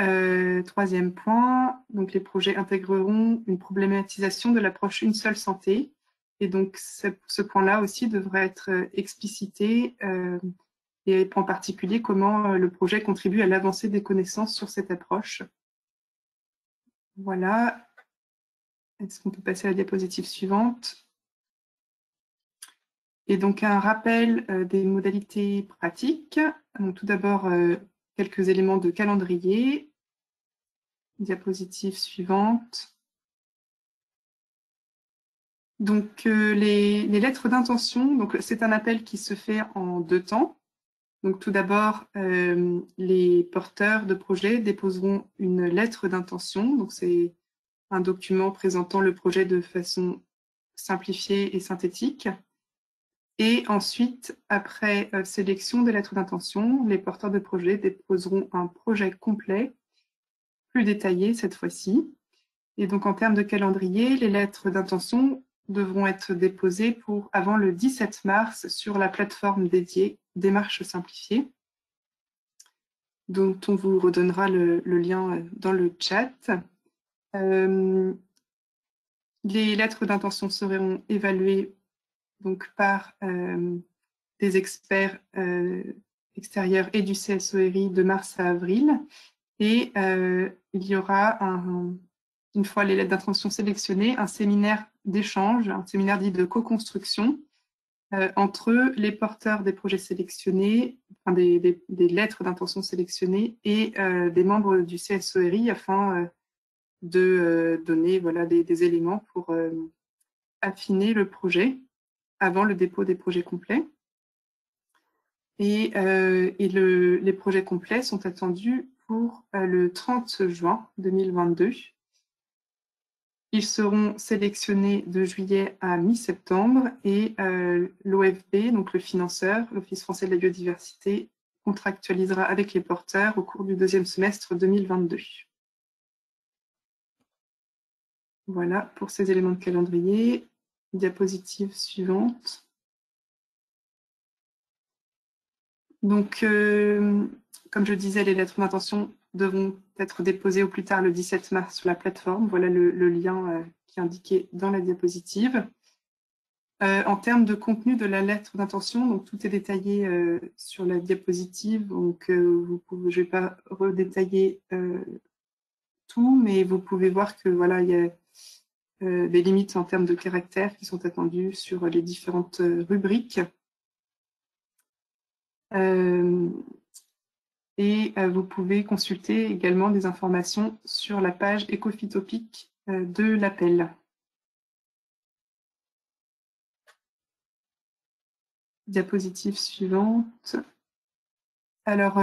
troisième point, donc les projets intégreront une problématisation de l'approche une seule santé. Et donc ce point-là aussi devrait être explicité et en particulier comment le projet contribue à l'avancée des connaissances sur cette approche. Voilà. Est-ce qu'on peut passer à la diapositive suivante? Et donc un rappel des modalités pratiques. Donc, tout d'abord, quelques éléments de calendrier. Diapositive suivante. Donc, les lettres d'intention, donc c'est un appel qui se fait en 2 temps. Donc, tout d'abord, les porteurs de projet déposeront une lettre d'intention. Donc, c'est un document présentant le projet de façon simplifiée et synthétique. Et ensuite, après sélection des lettres d'intention, les porteurs de projet déposeront un projet complet, plus détaillé cette fois-ci. Et donc, en termes de calendrier, les lettres d'intention devront être déposées avant le 17 mars sur la plateforme dédiée Démarche simplifiée, dont on vous redonnera le lien dans le chat. Les lettres d'intention seront évaluées donc, par des experts extérieurs et du CSORI de mars à avril. Et il y aura, une fois les lettres d'intention sélectionnées, un séminaire d'échange, un séminaire dit de co-construction entre les porteurs des projets sélectionnés, enfin des lettres d'intention sélectionnées et des membres du CSORI afin de donner des éléments pour affiner le projet avant le dépôt des projets complets. Et les projets complets sont attendus pour le 30 juin 2022. Ils seront sélectionnés de juillet à mi-septembre et l'OFB, donc le financeur, l'Office français de la biodiversité, contractualisera avec les porteurs au cours du 2e semestre 2022. Voilà pour ces éléments de calendrier. Diapositive suivante. Donc, comme je disais, les lettres d'intention devront être déposées au plus tard le 17 mars sur la plateforme. Voilà le lien qui est indiqué dans la diapositive. En termes de contenu de la lettre d'intention, donc tout est détaillé sur la diapositive. Donc, je ne vais pas redétailler tout, mais vous pouvez voir que voilà, il y a des limites en termes de caractères qui sont attendues sur les différentes rubriques. Et vous pouvez consulter également des informations sur la page écophytopique de l'appel. Diapositive suivante. Alors,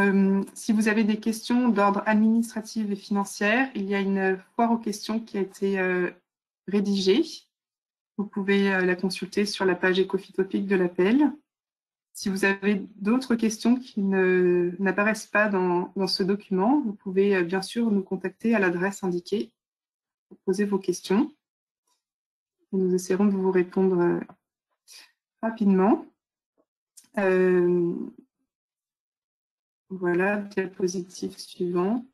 si vous avez des questions d'ordre administratif et financier, il y a une foire aux questions qui a été rédigée. Vous pouvez la consulter sur la page Ecofitopic de l'APL. Si vous avez d'autres questions qui n'apparaissent pas dans ce document, vous pouvez bien sûr nous contacter à l'adresse indiquée pour poser vos questions. Et nous essaierons de vous répondre rapidement. Voilà, diapositive suivante.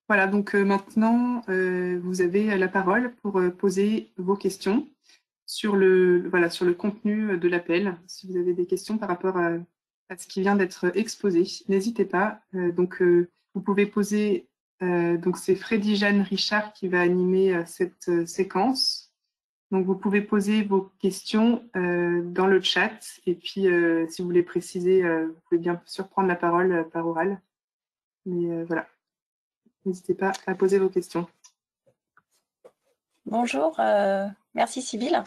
Voilà, donc maintenant, vous avez la parole pour poser vos questions sur le contenu de l'appel. Si vous avez des questions par rapport à ce qui vient d'être exposé, n'hésitez pas. Vous pouvez poser, donc c'est Freddy Jeanne Richard qui va animer cette séquence. Donc, vous pouvez poser vos questions dans le chat. Et puis, si vous voulez préciser, vous pouvez bien sûr prendre la parole par oral. Mais voilà, n'hésitez pas à poser vos questions. Bonjour, merci Sybille.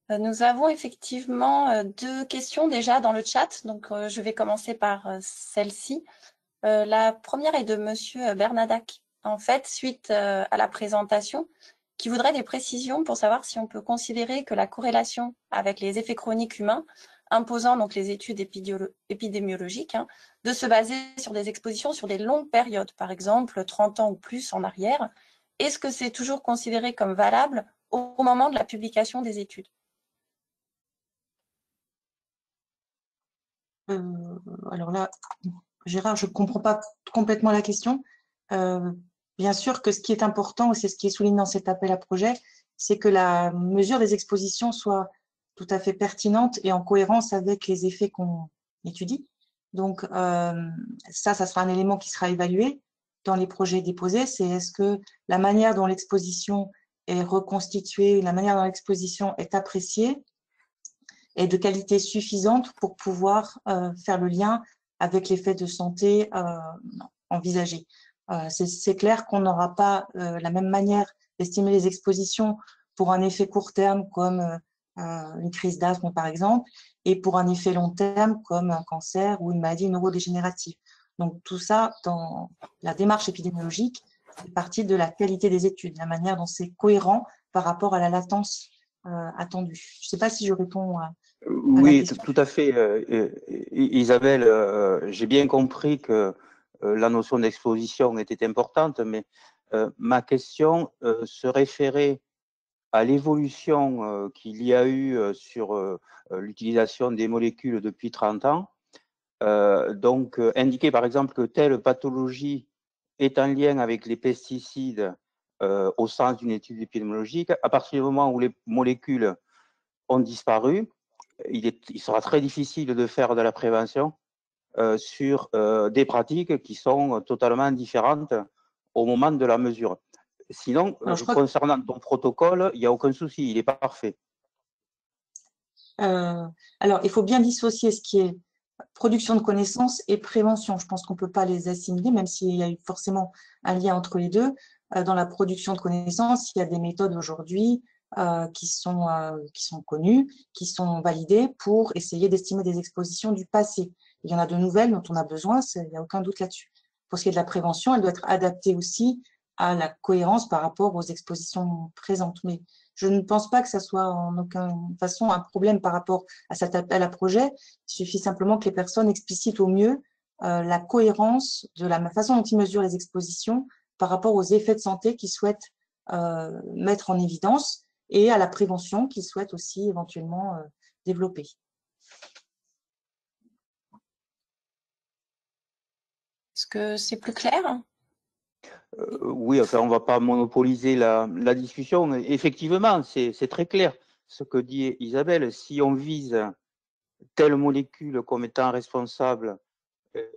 Nous avons effectivement 2 questions déjà dans le chat. Donc, je vais commencer par celle-ci. La première est de Monsieur Bernadac. En fait, suite à la présentation, qui voudrait des précisions pour savoir si on peut considérer que la corrélation avec les effets chroniques humains, imposant donc les études épidémiologiques, de se baser sur des expositions sur des longues périodes, par exemple 30 ans ou plus en arrière, est-ce que c'est toujours considéré comme valable au moment de la publication des études? Alors là, Gérard, je ne comprends pas complètement la question. Bien sûr que ce qui est important, et c'est ce qui est souligné dans cet appel à projet, c'est que la mesure des expositions soit tout à fait pertinente et en cohérence avec les effets qu'on étudie. Donc, ça sera un élément qui sera évalué dans les projets déposés. C'est est-ce que la manière dont l'exposition est reconstituée, la manière dont l'exposition est appréciée est de qualité suffisante pour pouvoir faire le lien avec l'effet de santé envisagé. C'est clair qu'on n'aura pas la même manière d'estimer les expositions pour un effet court terme comme une crise d'asthme par exemple, et pour un effet long terme comme un cancer ou une maladie neurodégénérative. Donc tout ça, dans la démarche épidémiologique, fait partie de la qualité des études, la manière dont c'est cohérent par rapport à la latence attendue. Je ne sais pas si je réponds à oui, tout à fait. Isabelle, j'ai bien compris que la notion d'exposition était importante, mais ma question se référait à l'évolution qu'il y a eu sur l'utilisation des molécules depuis 30 ans. Donc, indiquer par exemple que telle pathologie est en lien avec les pesticides au sens d'une étude épidémiologique, à partir du moment où les molécules ont disparu, il sera très difficile de faire de la prévention sur des pratiques qui sont totalement différentes au moment de la mesure. Sinon, concernant ton protocole, il n'y a aucun souci, il est parfait. Alors, il faut bien dissocier ce qui est production de connaissances et prévention. Je pense qu'on ne peut pas les assimiler, même s'il y a eu forcément un lien entre les deux. Dans la production de connaissances, il y a des méthodes aujourd'hui qui sont connues, qui sont validées pour essayer d'estimer des expositions du passé. Il y en a de nouvelles dont on a besoin, il n'y a aucun doute là-dessus. Pour ce qui est de la prévention, elle doit être adaptée aussi à la cohérence par rapport aux expositions présentes. Mais je ne pense pas que ça soit en aucune façon un problème par rapport à cet appel à projet. Il suffit simplement que les personnes explicitent au mieux la cohérence de la façon dont ils mesurent les expositions par rapport aux effets de santé qu'ils souhaitent mettre en évidence et à la prévention qu'ils souhaitent aussi éventuellement développer. Est-ce que c'est plus clair? Oui, enfin, on ne va pas monopoliser la discussion. Effectivement, c'est très clair ce que dit Isabelle. Si on vise telle molécule comme étant responsable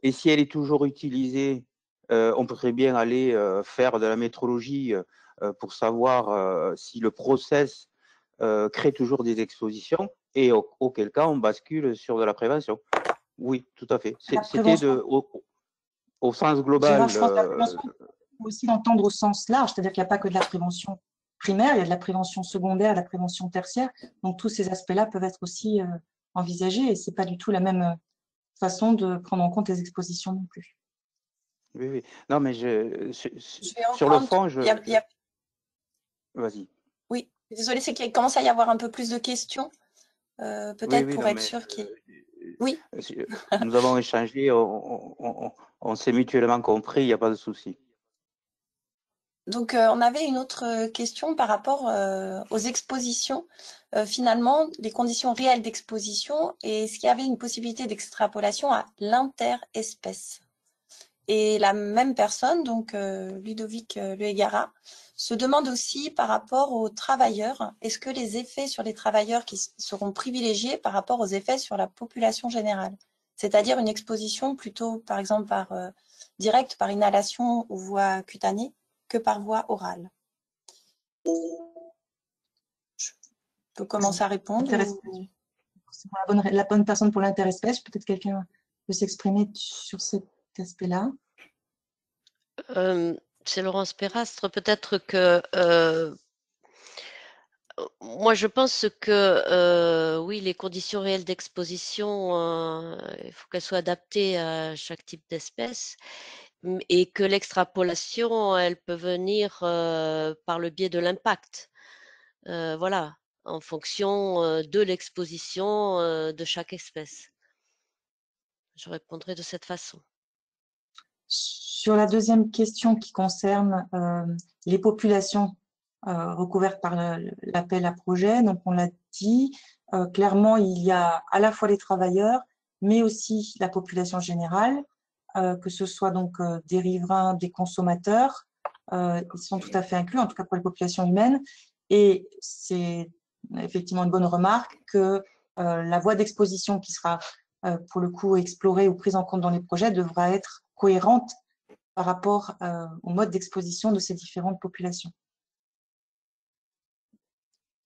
et si elle est toujours utilisée, on peut très bien aller faire de la métrologie pour savoir si le process crée toujours des expositions et auquel cas on bascule sur de la prévention. Oui, tout à fait. C'était au sens global. Je pense que la prévention, il faut aussi l'entendre au sens large, c'est-à-dire qu'il n'y a pas que de la prévention primaire, il y a de la prévention secondaire, de la prévention tertiaire. Donc, tous ces aspects-là peuvent être aussi envisagés et ce n'est pas du tout la même façon de prendre en compte les expositions non plus. Oui, oui. Non, mais Je vais sur le reprendre. fond, Vas-y. Vas-y. Oui, désolée, c'est qu'il commence à y avoir un peu plus de questions. Peut-être Oui, pour non, être mais sûr qu'il... Oui. nous avons échangé, on s'est mutuellement compris, il n'y a pas de souci. Donc, on avait une autre question par rapport aux expositions. Finalement, les conditions réelles d'exposition, et est-ce qu'il y avait une possibilité d'extrapolation à l'interespèce? Et la même personne, donc Ludovic Luegara, se demande aussi par rapport aux travailleurs, est-ce que les effets sur les travailleurs qui seront privilégiés par rapport aux effets sur la population générale? C'est-à-dire une exposition plutôt, par exemple, directe par inhalation ou voie cutanée que par voie orale. Je peux commencer à répondre. C'est la bonne personne pour l'interespèce. Peut-être quelqu'un peut s'exprimer sur cet aspect-là. C'est Laurence Perastre. Peut-être que moi, je pense que oui, les conditions réelles d'exposition, il faut qu'elles soient adaptées à chaque type d'espèce et que l'extrapolation, elle peut venir par le biais de l'impact. Voilà, en fonction de l'exposition de chaque espèce. Je répondrai de cette façon. Sur la deuxième question qui concerne les populations recouvertes par l'appel à projet, donc on l'a dit, clairement il y a à la fois les travailleurs, mais aussi la population générale, que ce soit donc des riverains, des consommateurs, ils sont tout à fait inclus, en tout cas pour les populations humaines, et c'est effectivement une bonne remarque que la voie d'exposition qui sera pour le coup explorée ou prise en compte dans les projets devra être cohérente par rapport au mode d'exposition de ces différentes populations.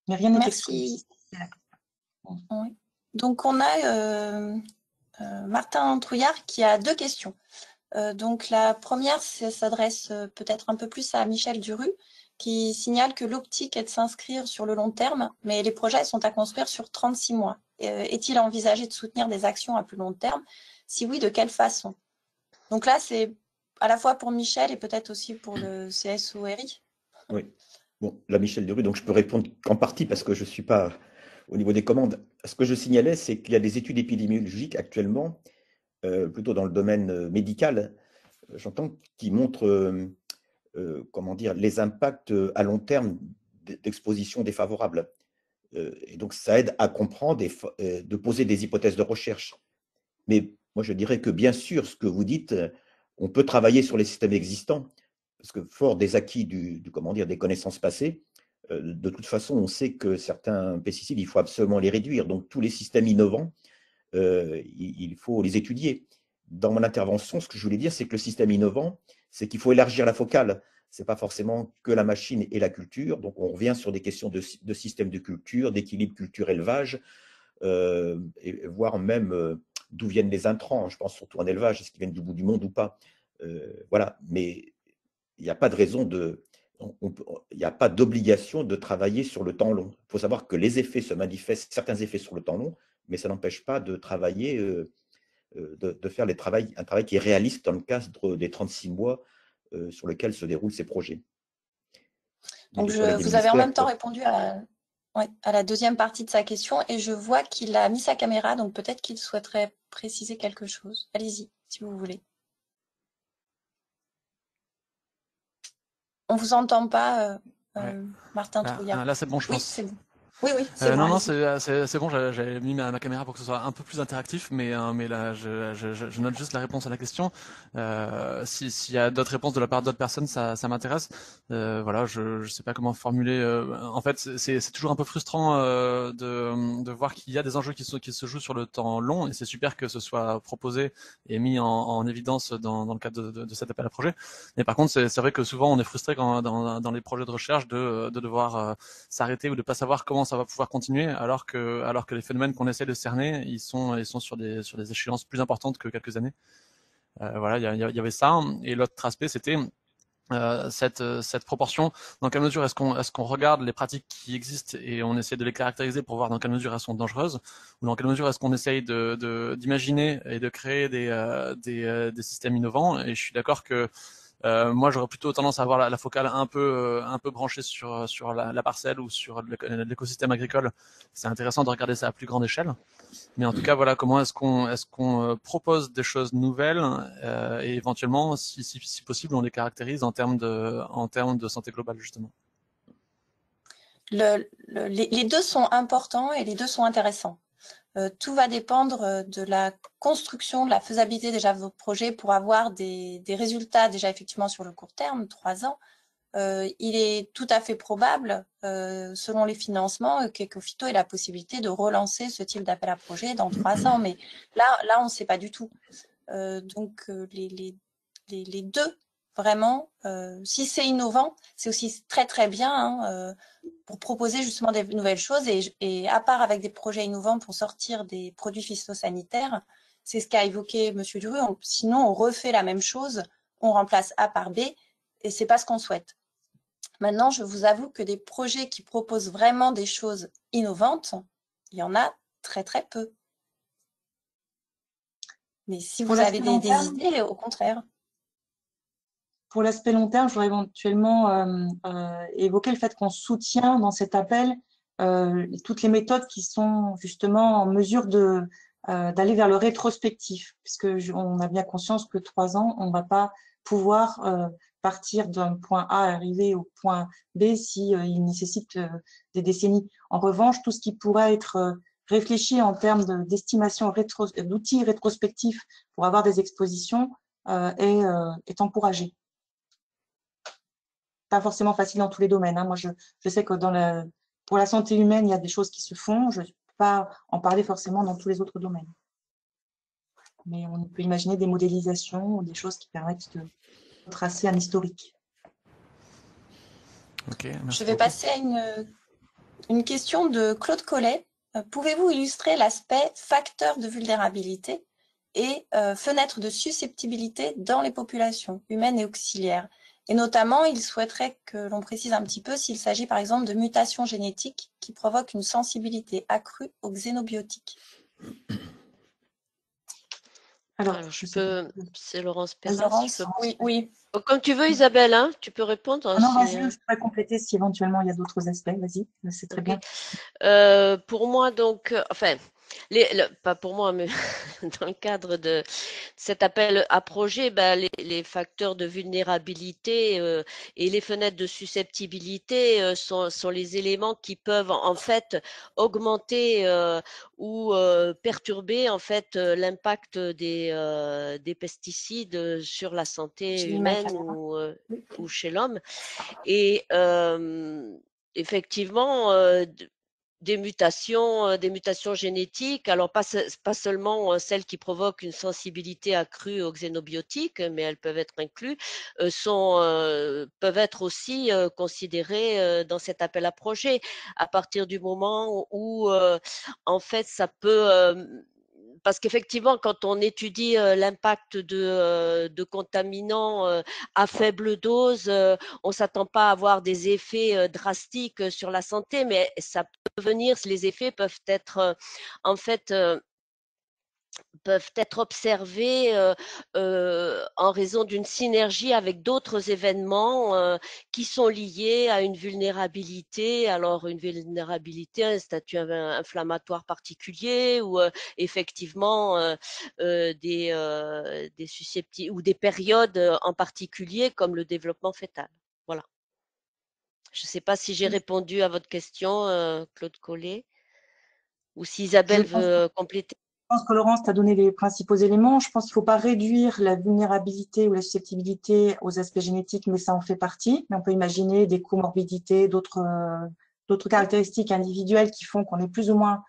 Mais rien n'est exclu. Oui. Donc, on a Martin Trouillard qui a deux questions. Donc, la première s'adresse peut-être un peu plus à Michel Duru, qui signale que l'optique est de s'inscrire sur le long terme, mais les projets sont à construire sur 36 mois. Est-il envisagé de soutenir des actions à plus long terme? Si oui, de quelle façon? Donc là, c'est à la fois pour Michel et peut-être aussi pour le CSORI. Oui. Bon, là, Michel Duru, donc je peux répondre qu'en partie parce que je ne suis pas au niveau des commandes. Ce que je signalais, c'est qu'il y a des études épidémiologiques actuellement, plutôt dans le domaine médical, j'entends, qui montrent comment dire, les impacts à long terme d'exposition défavorable. Et donc, ça aide à comprendre et de poser des hypothèses de recherche. Mais moi, je dirais que bien sûr, ce que vous dites, on peut travailler sur les systèmes existants, parce que fort des acquis comment dire, des connaissances passées, de toute façon, on sait que certains pesticides, il faut absolument les réduire. Donc, tous les systèmes innovants, il faut les étudier. Dans mon intervention, ce que je voulais dire, c'est que le système innovant, c'est qu'il faut élargir la focale. Ce n'est pas forcément que la machine et la culture. Donc, on revient sur des questions de système de culture, d'équilibre culture-élevage, et voire même d'où viennent les intrants. Je pense surtout en élevage, est-ce qu'ils viennent du bout du monde ou pas. Voilà, mais il n'y a pas de raison il n'y a pas d'obligation de travailler sur le temps long. Il faut savoir que les effets se manifestent, certains effets sur le temps long, mais ça n'empêche pas de travailler, de faire un travail qui est réaliste dans le cadre des 36 mois sur lesquels se déroulent ces projets. Donc, vous avez en même temps répondu à la deuxième partie de sa question et je vois qu'il a mis sa caméra, donc peut-être qu'il souhaiterait préciser quelque chose. Allez-y, si vous voulez. On ne vous entend pas, Martin Trouillard. Là, c'est bon, je pense. Oui, c'est bon. Oui, c'est bon. Non, c'est bon, j'avais mis ma caméra pour que ce soit un peu plus interactif, mais là, je note juste la réponse à la question. S'il y a d'autres réponses de la part d'autres personnes, ça m'intéresse. Voilà, je sais pas comment formuler. En fait, c'est toujours un peu frustrant de voir qu'il y a des enjeux qui se jouent sur le temps long, et c'est super que ce soit proposé et mis en évidence dans le cadre de cet appel à projet. Mais par contre, c'est vrai que souvent, on est frustré dans les projets de recherche de devoir s'arrêter ou de pas savoir comment ça va pouvoir continuer, alors que les phénomènes qu'on essaie de cerner, ils sont sur des échéances plus importantes que quelques années. Voilà, il y avait ça. Et l'autre aspect, c'était cette proportion? Dans quelle mesure est-ce qu'on regarde les pratiques qui existent et on essaie de les caractériser pour voir dans quelle mesure elles sont dangereuses, ou dans quelle mesure est-ce qu'on essaye d'imaginer et de créer des systèmes innovants? Et je suis d'accord que moi, j'aurais plutôt tendance à avoir la focale un peu branchée sur la parcelle ou sur l'écosystème agricole. C'est intéressant de regarder ça à plus grande échelle. Mais en tout cas, voilà, comment est-ce qu'on propose des choses nouvelles et éventuellement, si possible, on les caractérise en termes de santé globale, justement. Les deux sont importants et les deux sont intéressants. Tout va dépendre de la construction, de la faisabilité déjà de vos projets pour avoir des résultats déjà effectivement sur le court terme, 3 ans. Il est tout à fait probable, selon les financements, qu'Ecofito ait la possibilité de relancer ce type d'appel à projet dans 3 ans. Mais là on ne sait pas du tout. Donc les deux, vraiment, si c'est innovant, c'est aussi très très bien hein, pour proposer justement des nouvelles choses et à part avec des projets innovants pour sortir des produits phytosanitaires, c'est ce qu'a évoqué M. Duru, sinon on refait la même chose, on remplace A par B et c'est pas ce qu'on souhaite. Maintenant, je vous avoue que des projets qui proposent vraiment des choses innovantes, il y en a très très peu. Mais si vous avez des idées, au contraire. Pour l'aspect long terme, je voudrais éventuellement évoquer le fait qu'on soutient dans cet appel toutes les méthodes qui sont justement en mesure d'aller vers le rétrospectif, puisque on a bien conscience que 3 ans, on ne va pas pouvoir partir d'un point A arriver au point B si il nécessite des décennies. En revanche, tout ce qui pourrait être réfléchi en termes d'estimation d'outils rétrospectifs pour avoir des expositions est encouragé. Pas forcément facile dans tous les domaines. Hein. Moi, je sais que pour la santé humaine, il y a des choses qui se font. Je ne peux pas en parler forcément dans tous les autres domaines. Mais on peut imaginer des modélisations ou des choses qui permettent de tracer un historique. Okay, merci Je vais beaucoup. passer à une question de Claude Collet. Pouvez-vous illustrer l'aspect facteur de vulnérabilité et fenêtre de susceptibilité dans les populations humaines et auxiliaires? Et notamment, il souhaiterait que l'on précise un petit peu s'il s'agit par exemple de mutations génétiques qui provoquent une sensibilité accrue aux xénobiotiques. Alors c'est Laurence Perrin. Laurence, oui. Comme tu veux, Isabelle, hein, tu peux répondre. Non, vas-y, je pourrais compléter si éventuellement il y a d'autres aspects. Vas-y, c'est très bien. Pour moi, donc, enfin, pas pour moi, mais dans le cadre de cet appel à projet, les facteurs de vulnérabilité et les fenêtres de susceptibilité sont les éléments qui peuvent en fait augmenter ou perturber en fait l'impact des pesticides sur la santé humaine ou chez l'homme. Et effectivement, des mutations génétiques, alors pas seulement celles qui provoquent une sensibilité accrue aux xénobiotiques, mais elles peuvent être incluses, peuvent être aussi considérées dans cet appel à projet, à partir du moment où en fait ça peut parce qu'effectivement, quand on étudie l'impact de contaminants à faible dose, on ne s'attend pas à avoir des effets drastiques sur la santé, mais ça peut venir, les effets peuvent être en fait peuvent être observés en raison d'une synergie avec d'autres événements qui sont liés à une vulnérabilité. Alors, une vulnérabilité, un statut inflammatoire particulier ou effectivement des susceptibles ou des périodes en particulier comme le développement fœtal. Voilà. Je ne sais pas si j'ai répondu à votre question, Claude Collet, ou si Isabelle veut compléter. Je pense que Laurence t'a donné les principaux éléments. Je pense qu'il ne faut pas réduire la vulnérabilité ou la susceptibilité aux aspects génétiques, mais ça en fait partie. Mais on peut imaginer des comorbidités, d'autres caractéristiques individuelles qui font qu'on est plus ou moins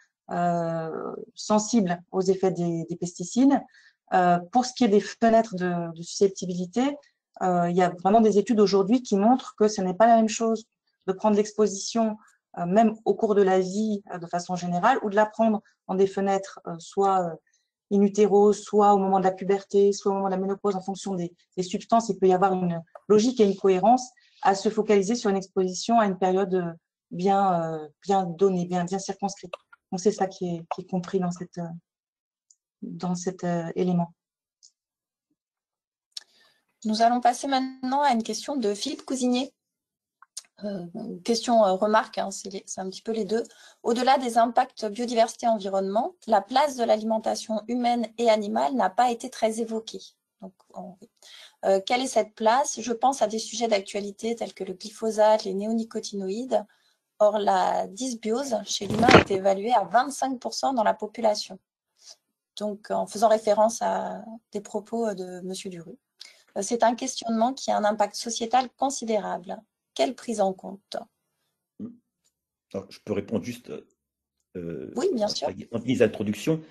sensible aux effets des pesticides. Pour ce qui est des fenêtres de susceptibilité, il y a vraiment des études aujourd'hui qui montrent que ce n'est pas la même chose de prendre l'exposition même au cours de la vie de façon générale, ou de la prendre en des fenêtres soit in utero, soit au moment de la puberté, soit au moment de la ménopause, en fonction des substances, il peut y avoir une logique et une cohérence à se focaliser sur une exposition à une période bien donnée, bien circonscrite. Donc, c'est ça qui est compris dans cet élément. Nous allons passer maintenant à une question de Philippe Cousinier. Question remarque, hein, c'est un petit peu les deux. Au-delà des impacts biodiversité-environnement, la place de l'alimentation humaine et animale n'a pas été très évoquée. Donc, quelle est cette place? Je pense à des sujets d'actualité tels que le glyphosate, les néonicotinoïdes. Or, la dysbiose chez l'humain est évaluée à 25% dans la population. Donc, en faisant référence à des propos de M. Duru. C'est un questionnement qui a un impact sociétal considérable. Quelle prise en compte? Alors, je peux répondre juste oui, bien sûr. en guise d'introduction.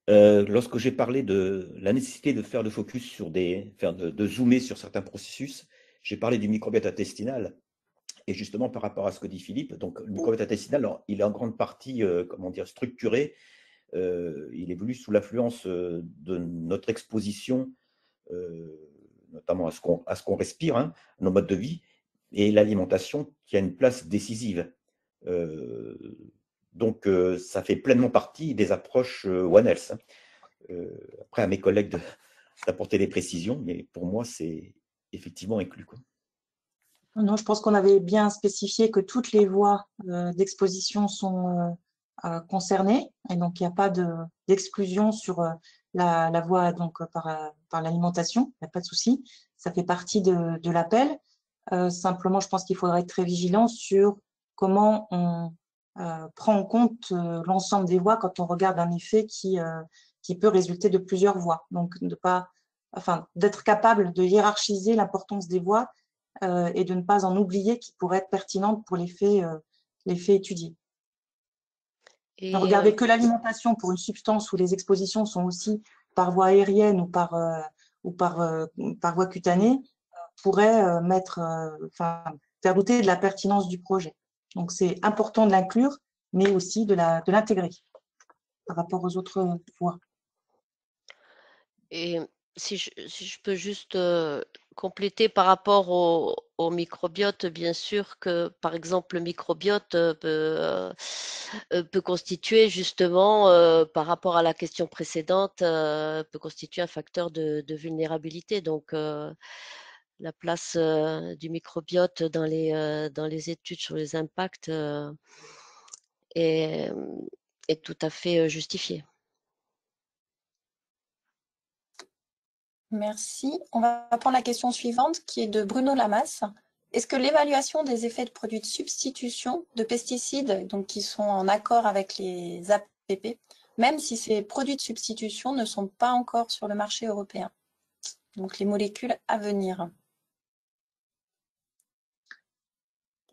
Lorsque j'ai parlé de la nécessité de faire le focus sur de zoomer sur certains processus, j'ai parlé du microbiote intestinal. Et justement, par rapport à ce que dit Philippe, donc le microbiote intestinal, alors, il est en grande partie structuré. Il évolue sous l'influence de notre exposition, notamment à ce qu'on respire, hein, nos modes de vie, et l'alimentation qui a une place décisive. Donc, ça fait pleinement partie des approches One Health. Après, à mes collègues d'apporter des précisions, mais pour moi, c'est effectivement inclus, quoi. Non, je pense qu'on avait bien spécifié que toutes les voies d'exposition sont concernées, et donc il n'y a pas d'exclusion sur la voie donc, par l'alimentation, il n'y a pas de souci, ça fait partie de l'appel. Simplement, je pense qu'il faudra être très vigilant sur comment on prend en compte l'ensemble des voies quand on regarde un effet qui peut résulter de plusieurs voies. Donc, d'être capable de hiérarchiser l'importance des voies et de ne pas en oublier qui pourraient être pertinentes pour l'effet étudié. Ne regarder que l'alimentation pour une substance où les expositions sont aussi par voie aérienne ou par voie cutanée pourrait faire douter de la pertinence du projet. Donc, c'est important de l'inclure, mais aussi de l'intégrer par rapport aux autres voies. Et si je peux juste compléter par rapport au microbiote, bien sûr que, par exemple, le microbiote peut constituer justement, par rapport à la question précédente, peut constituer un facteur de vulnérabilité. Donc, la place du microbiote dans les études sur les impacts est tout à fait justifiée. Merci. On va prendre la question suivante qui est de Bruno Lamas. Est-ce que l'évaluation des effets de produits de substitution de pesticides, donc qui sont en accord avec les APP, même si ces produits de substitution ne sont pas encore sur le marché européen, donc les molécules à venir?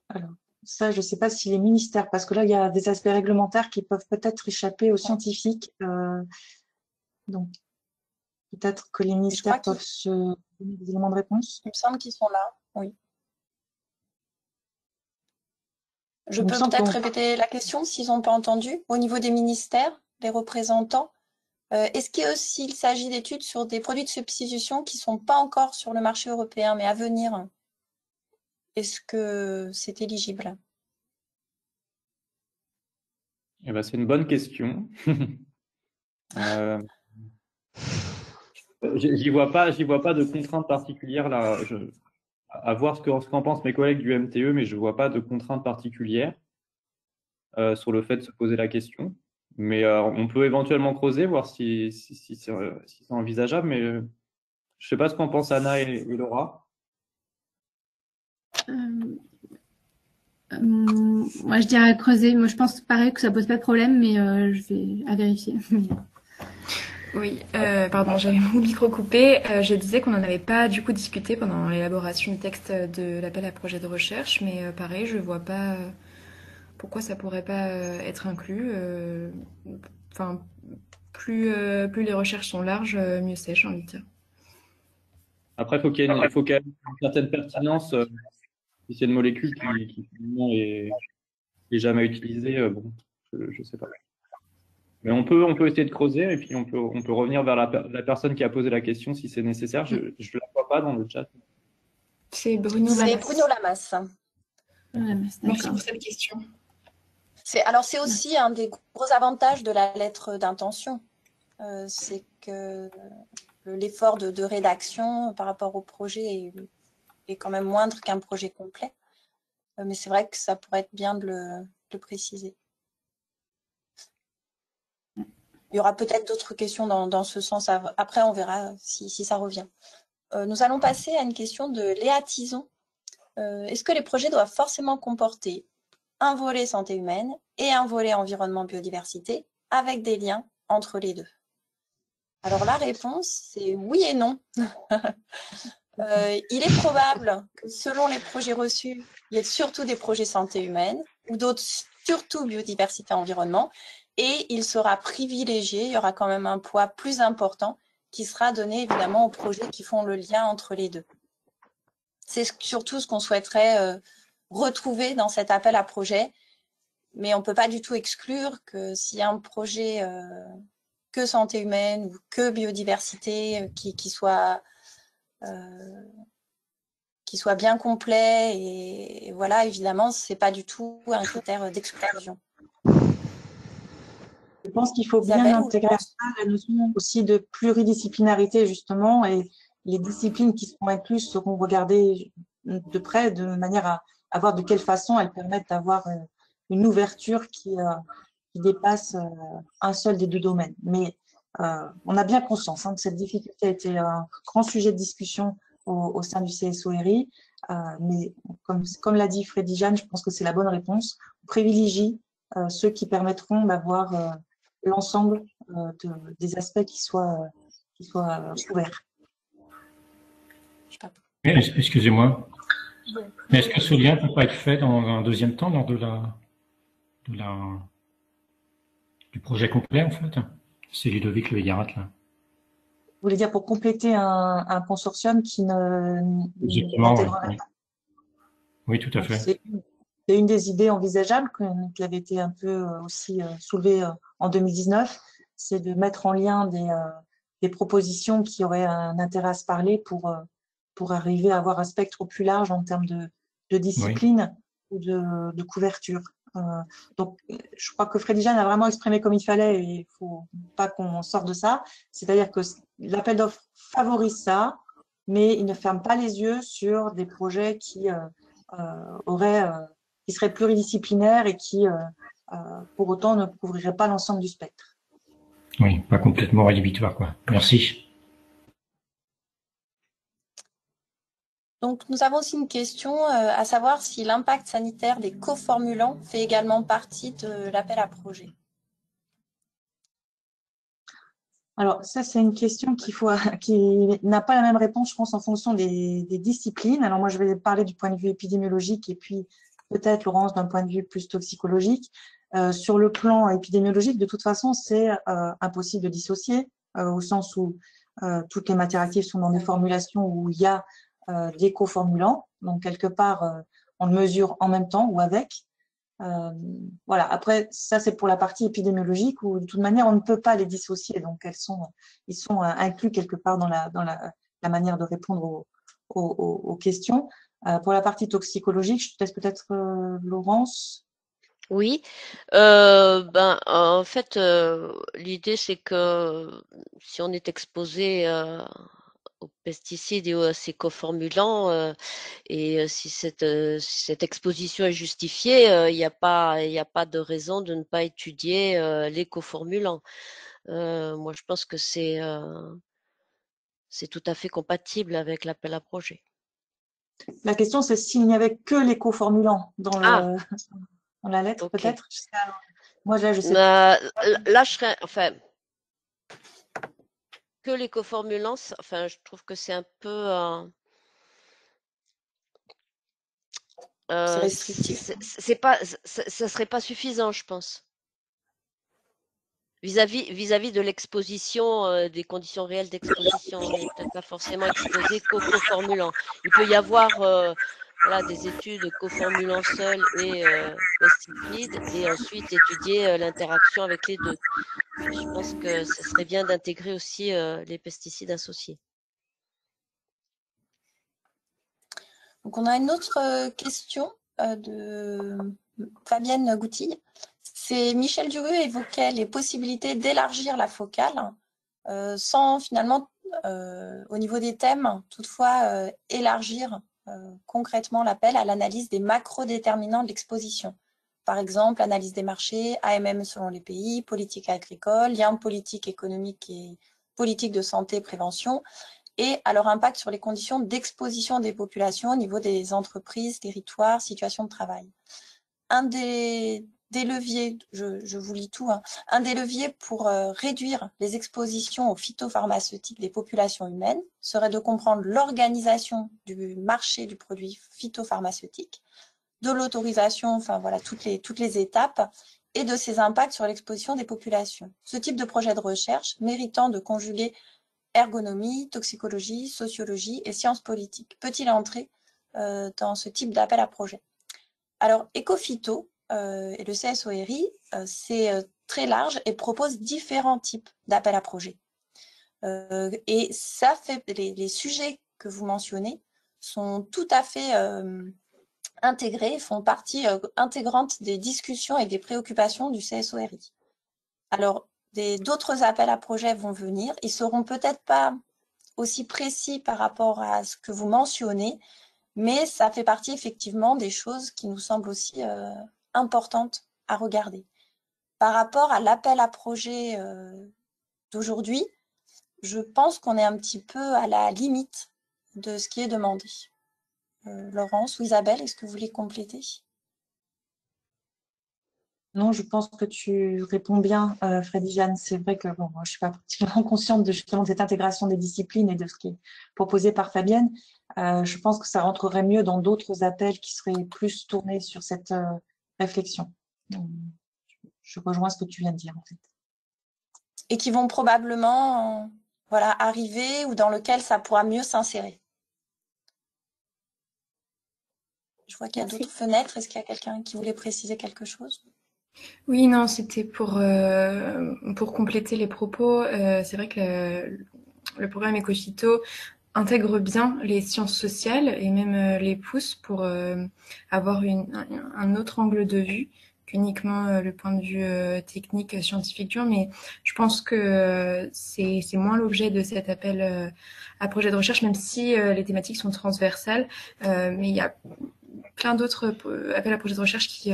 Alors, ça, je ne sais pas si les ministères, parce que là, il y a des aspects réglementaires qui peuvent peut-être échapper aux scientifiques. Donc, peut-être que les ministères peuvent se donner des éléments de réponse. Il me semble qu'ils sont là, oui. Je peux peut-être répéter la question s'ils n'ont pas entendu. Au niveau des ministères, des représentants, est-ce qu'il s'agit d'études sur des produits de substitution qui ne sont pas encore sur le marché européen, mais à venir? Est-ce que c'est éligible? Eh ben, c'est une bonne question. J'y vois pas de contrainte particulière là. À voir ce qu'en pensent mes collègues du MTE, mais je ne vois pas de contrainte particulière sur le fait de se poser la question. Mais on peut éventuellement creuser, voir si c'est envisageable. Mais je ne sais pas ce qu'en pensent Anna et Laura. Moi, je dirais creuser. Moi, je pense pareil que ça pose pas de problème, mais je vais à vérifier. Oui, pardon, j'avais mon micro coupé. Je disais qu'on n'en avait pas du coup discuté pendant l'élaboration du texte de l'appel à projet de recherche, mais pareil, je vois pas pourquoi ça pourrait pas être inclus. Enfin, plus les recherches sont larges, mieux c'est, j'ai envie de dire. Après, il faut qu'il y ait une certaine pertinence. Si c'est une molécule qui finalement est jamais utilisée, bon, je sais pas. Mais on peut essayer de creuser et puis on peut revenir vers la personne qui a posé la question si c'est nécessaire. Je ne la vois pas dans le chat. C'est Bruno C'est Lamas. Bruno Lamas. Merci pour cette question. C'est aussi un des gros avantages de la lettre d'intention. C'est que l'effort de rédaction par rapport au projet est quand même moindre qu'un projet complet. Mais c'est vrai que ça pourrait être bien de le préciser. Il y aura peut-être d'autres questions dans ce sens. Après, on verra si ça revient. Nous allons passer à une question de Léa Tison. Est-ce que les projets doivent forcément comporter un volet santé humaine et un volet environnement biodiversité avec des liens entre les deux? Alors la réponse, c'est oui et non. Il est probable que selon les projets reçus, il y ait surtout des projets santé humaine ou d'autres surtout biodiversité environnement. Et il sera privilégié, il y aura quand même un poids plus important qui sera donné évidemment aux projets qui font le lien entre les deux. C'est surtout ce qu'on souhaiterait retrouver dans cet appel à projet, mais on ne peut pas du tout exclure que s'il y a un projet que santé humaine ou que biodiversité qui soit bien complet, et voilà, évidemment, ce n'est pas du tout un critère d'exclusion. Je pense qu'il faut bien intégrer à ça la notion aussi de pluridisciplinarité, justement, et les disciplines qui seront incluses seront regardées de près, de manière à voir de quelle façon elles permettent d'avoir une ouverture qui dépasse un seul des deux domaines. Mais on a bien conscience que cette difficulté a été un grand sujet de discussion au sein du CSO-RI, mais comme l'a dit Freddy Jeanne, je pense que c'est la bonne réponse. On privilégie ceux qui permettront d'avoir l'ensemble des aspects qui soient couverts. Excusez-moi, mais est-ce que ce lien ne peut pas être fait dans un deuxième temps lors du projet complet, en fait? C'est Ludovic Le Hégarat, là. Vous voulez dire pour compléter un consortium qui n'intégrerait pas? Oui, tout à fait. C'est une des idées envisageables qui avait été un peu aussi soulevée en 2019, c'est de mettre en lien des propositions qui auraient un intérêt à se parler pour arriver à avoir un spectre plus large en termes de discipline ou de couverture. Donc, je crois que Freddy Jeanne a vraiment exprimé comme il fallait et il ne faut pas qu'on sorte de ça. C'est-à-dire que l'appel d'offres favorise ça, mais il ne ferme pas les yeux sur des projets qui seraient pluridisciplinaires et qui, pour autant, ne couvriraient pas l'ensemble du spectre. Oui, pas complètement rédhibitoire, quoi. Merci. Donc, nous avons aussi une question à savoir si l'impact sanitaire des coformulants fait également partie de l'appel à projet. Alors, ça, c'est une question qui n'a pas la même réponse, je pense, en fonction des disciplines. Alors, moi, je vais parler du point de vue épidémiologique et puis peut-être, Laurence, d'un point de vue plus toxicologique. Sur le plan épidémiologique, de toute façon, c'est impossible de dissocier, au sens où toutes les matières actives sont dans des formulations où il y a des coformulants. Donc, quelque part, on le mesure en même temps ou avec. Voilà. Après, ça, c'est pour la partie épidémiologique où, de toute manière, on ne peut pas les dissocier. Donc, ils sont inclus quelque part dans la manière de répondre aux questions. Pour la partie toxicologique, je te laisse peut-être Laurence. Oui, en fait, l'idée c'est que si on est exposé aux pesticides et à ces coformulants, et si cette exposition est justifiée, il n'y a pas de raison de ne pas étudier les coformulants. Moi, je pense que c'est tout à fait compatible avec l'appel à projet. La question, c'est s'il n'y avait que les coformulants dans la lettre, okay. Peut-être. Moi, là, je sais pas. Là, je serais, enfin, que les coformulants, enfin, je trouve que c'est un peu. C'est restrictif. Ça serait pas suffisant, je pense. Vis-à-vis de l'exposition, des conditions réelles d'exposition, on n'est peut-être pas forcément exposé qu'aux coformulants. Il peut y avoir voilà, des études coformulant sol et pesticides, et ensuite étudier l'interaction avec les deux. Je pense que ce serait bien d'intégrer aussi les pesticides associés. Donc, on a une autre question de Fabienne Goutille. C'est Michel Duru évoquait les possibilités d'élargir la focale sans finalement, au niveau des thèmes, toutefois élargir concrètement l'appel à l'analyse des macro-déterminants de l'exposition. Par exemple, analyse des marchés, AMM selon les pays, politique agricole, liens politiques, économiques et politique de santé, prévention, et à leur impact sur les conditions d'exposition des populations au niveau des entreprises, territoires, situations de travail. Un des leviers, je vous lis tout, hein, un des leviers pour réduire les expositions aux phytopharmaceutiques des populations humaines serait de comprendre l'organisation du marché du produit phytopharmaceutique, de l'autorisation, enfin voilà, toutes les étapes, et de ses impacts sur l'exposition des populations. Ce type de projet de recherche méritant de conjuguer ergonomie, toxicologie, sociologie et sciences politiques. Peut-il entrer dans ce type d'appel à projet? Alors, Ecophyto et le CSORI, c'est très large et propose différents types d'appels à projet. Et ça fait, les sujets que vous mentionnez sont tout à fait intégrés, font partie intégrante des discussions et des préoccupations du CSORI. Alors, d'autres appels à projets vont venir. Ils ne seront peut-être pas aussi précis par rapport à ce que vous mentionnez, mais ça fait partie effectivement des choses qui nous semblent aussi importantes à regarder. Par rapport à l'appel à projet d'aujourd'hui, je pense qu'on est un petit peu à la limite de ce qui est demandé. Laurence ou Isabelle, est-ce que vous voulez compléter ? Non, je pense que tu réponds bien, Freddy-Jeanne. C'est vrai que bon, moi, je ne suis pas particulièrement consciente de justement cette intégration des disciplines et de ce qui est proposé par Fabienne. Je pense que ça rentrerait mieux dans d'autres appels qui seraient plus tournés sur cette réflexion. Je rejoins ce que tu viens de dire, en fait. Et qui vont probablement voilà, arriver ou dans lequel ça pourra mieux s'insérer. Je vois qu'il y a d'autres fenêtres. Est-ce qu'il y a quelqu'un qui voulait préciser quelque chose ? Oui, non, c'était pour compléter les propos. C'est vrai que le programme Ecophyto intègre bien les sciences sociales et même les pousse pour avoir un autre angle de vue qu'uniquement le point de vue technique, scientifique dur. Mais je pense que c'est moins l'objet de cet appel à projet de recherche, même si les thématiques sont transversales. Mais il y a plein d'autres appels à projet de recherche qui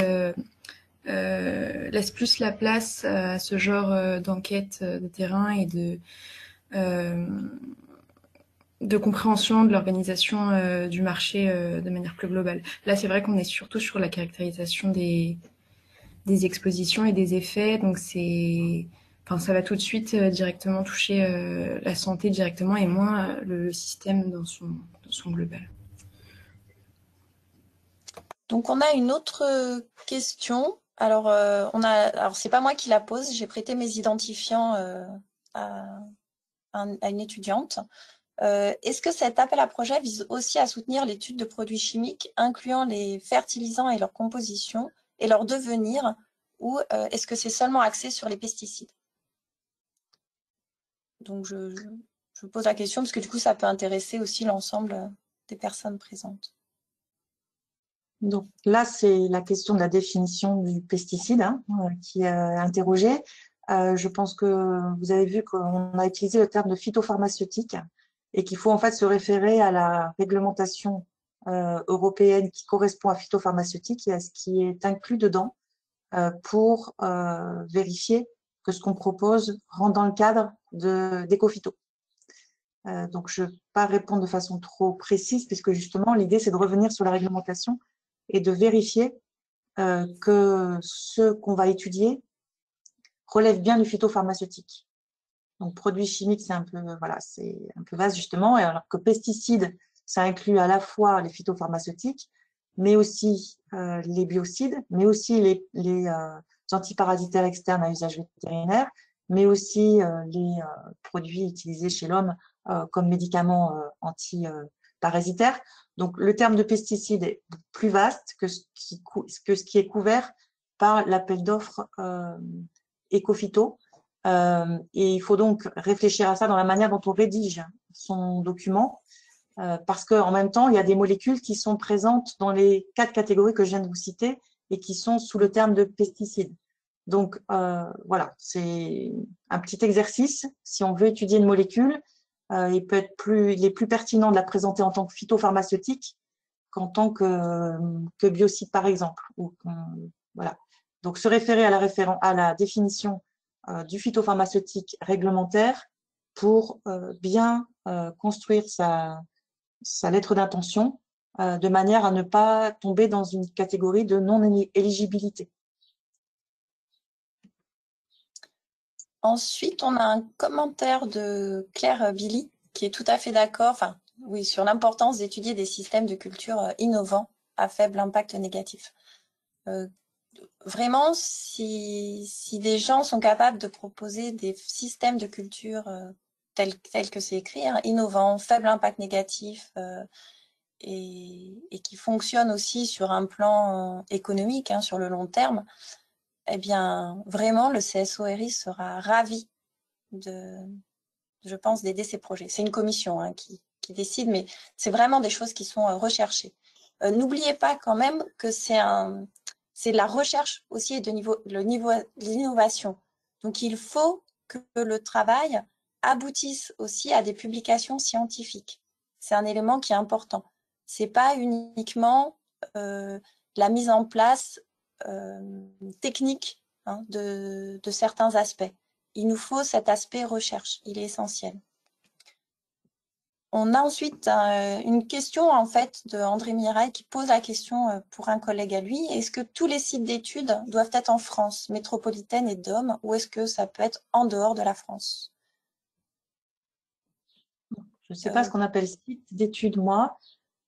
laisse plus la place à ce genre d'enquête de terrain et de compréhension de l'organisation du marché de manière plus globale. Là, c'est vrai qu'on est surtout sur la caractérisation des expositions et des effets, donc ça va tout de suite directement toucher la santé directement et moins le système dans son global. Donc, on a une autre question. Alors, c'est pas moi qui la pose, j'ai prêté mes identifiants à une étudiante. Est-ce que cet appel à projet vise aussi à soutenir l'étude de produits chimiques, incluant les fertilisants et leur composition et leur devenir, ou est-ce que c'est seulement axé sur les pesticides? Donc, je pose la question parce que du coup, ça peut intéresser aussi l'ensemble des personnes présentes. Donc là, c'est la question de la définition du pesticide qui est interrogée. Je pense que vous avez vu qu'on a utilisé le terme de phytopharmaceutique et qu'il faut en fait se référer à la réglementation européenne qui correspond à phytopharmaceutique et à ce qui est inclus dedans pour vérifier que ce qu'on propose rentre dans le cadre d'Ecophyto. Donc, je ne vais pas répondre de façon trop précise puisque justement, l'idée, c'est de revenir sur la réglementation et de vérifier que ce qu'on va étudier relève bien du phytopharmaceutique. Donc, produits chimiques, c'est un peu vaste justement, et alors que pesticides, ça inclut à la fois les phytopharmaceutiques, mais aussi les biocides, mais aussi les antiparasitaires externes à usage vétérinaire, mais aussi les produits utilisés chez l'homme comme médicaments parasitaires. Donc, le terme de pesticide est plus vaste que ce qui est couvert par l'appel d'offres Ecophyto. Et il faut donc réfléchir à ça dans la manière dont on rédige son document, parce qu'en même temps, il y a des molécules qui sont présentes dans les 4 catégories que je viens de vous citer et qui sont sous le terme de pesticides. Donc, voilà, c'est un petit exercice. Si on veut étudier une molécule, il est plus pertinent de la présenter en tant que phytopharmaceutique qu'en tant que biocide, par exemple. Voilà. Donc, se référer à la définition du phytopharmaceutique réglementaire pour bien construire sa lettre d'intention de manière à ne pas tomber dans une catégorie de non-éligibilité. Ensuite, on a un commentaire de Claire Billy qui est tout à fait d'accord, enfin, oui, sur l'importance d'étudier des systèmes de culture innovants à faible impact négatif. Vraiment, si des gens sont capables de proposer des systèmes de culture tels que c'est écrit, hein, innovants, faible impact négatif, et qui fonctionnent aussi sur un plan économique, hein, sur le long terme, eh bien, vraiment, le CSORI sera ravi je pense, d'aider ces projets. C'est une commission hein, qui décide, mais c'est vraiment des choses qui sont recherchées. N'oubliez pas quand même que c'est de la recherche aussi et de l'innovation. Donc, il faut que le travail aboutisse aussi à des publications scientifiques. C'est un élément qui est important. C'est pas uniquement la mise en place technique hein, de certains aspects. Il nous faut cet aspect recherche, il est essentiel. On a ensuite une question en fait de André Mirail qui pose la question pour un collègue à lui. Est-ce que tous les sites d'études doivent être en France métropolitaine et DOM ou est-ce que ça peut être en dehors de la France? Je ne sais pas ce qu'on appelle site d'études, moi,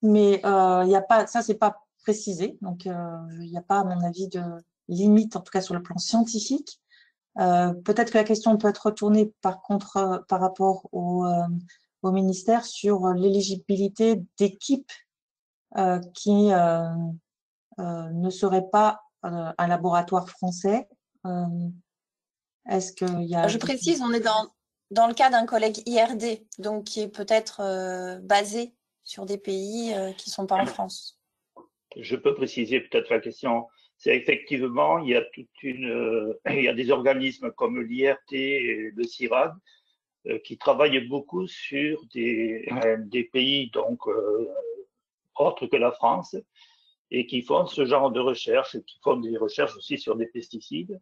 mais il n'y a pas, ça, c'est pas précisé. Donc, il n'y a pas, à mon avis, de limite, en tout cas sur le plan scientifique. Peut-être que la question peut être retournée, par contre, par rapport au ministère sur l'éligibilité d'équipes qui ne seraient pas un laboratoire français. Est-ce qu'il y a... Je précise, on est dans le cas d'un collègue IRD, donc qui est peut-être basé sur des pays qui ne sont pas en France. Je peux préciser peut-être la question. C'est effectivement, il y a il y a des organismes comme l'IRT et le CIRAD qui travaillent beaucoup sur des pays donc autres que la France et qui font ce genre de recherche, qui font des recherches aussi sur des pesticides.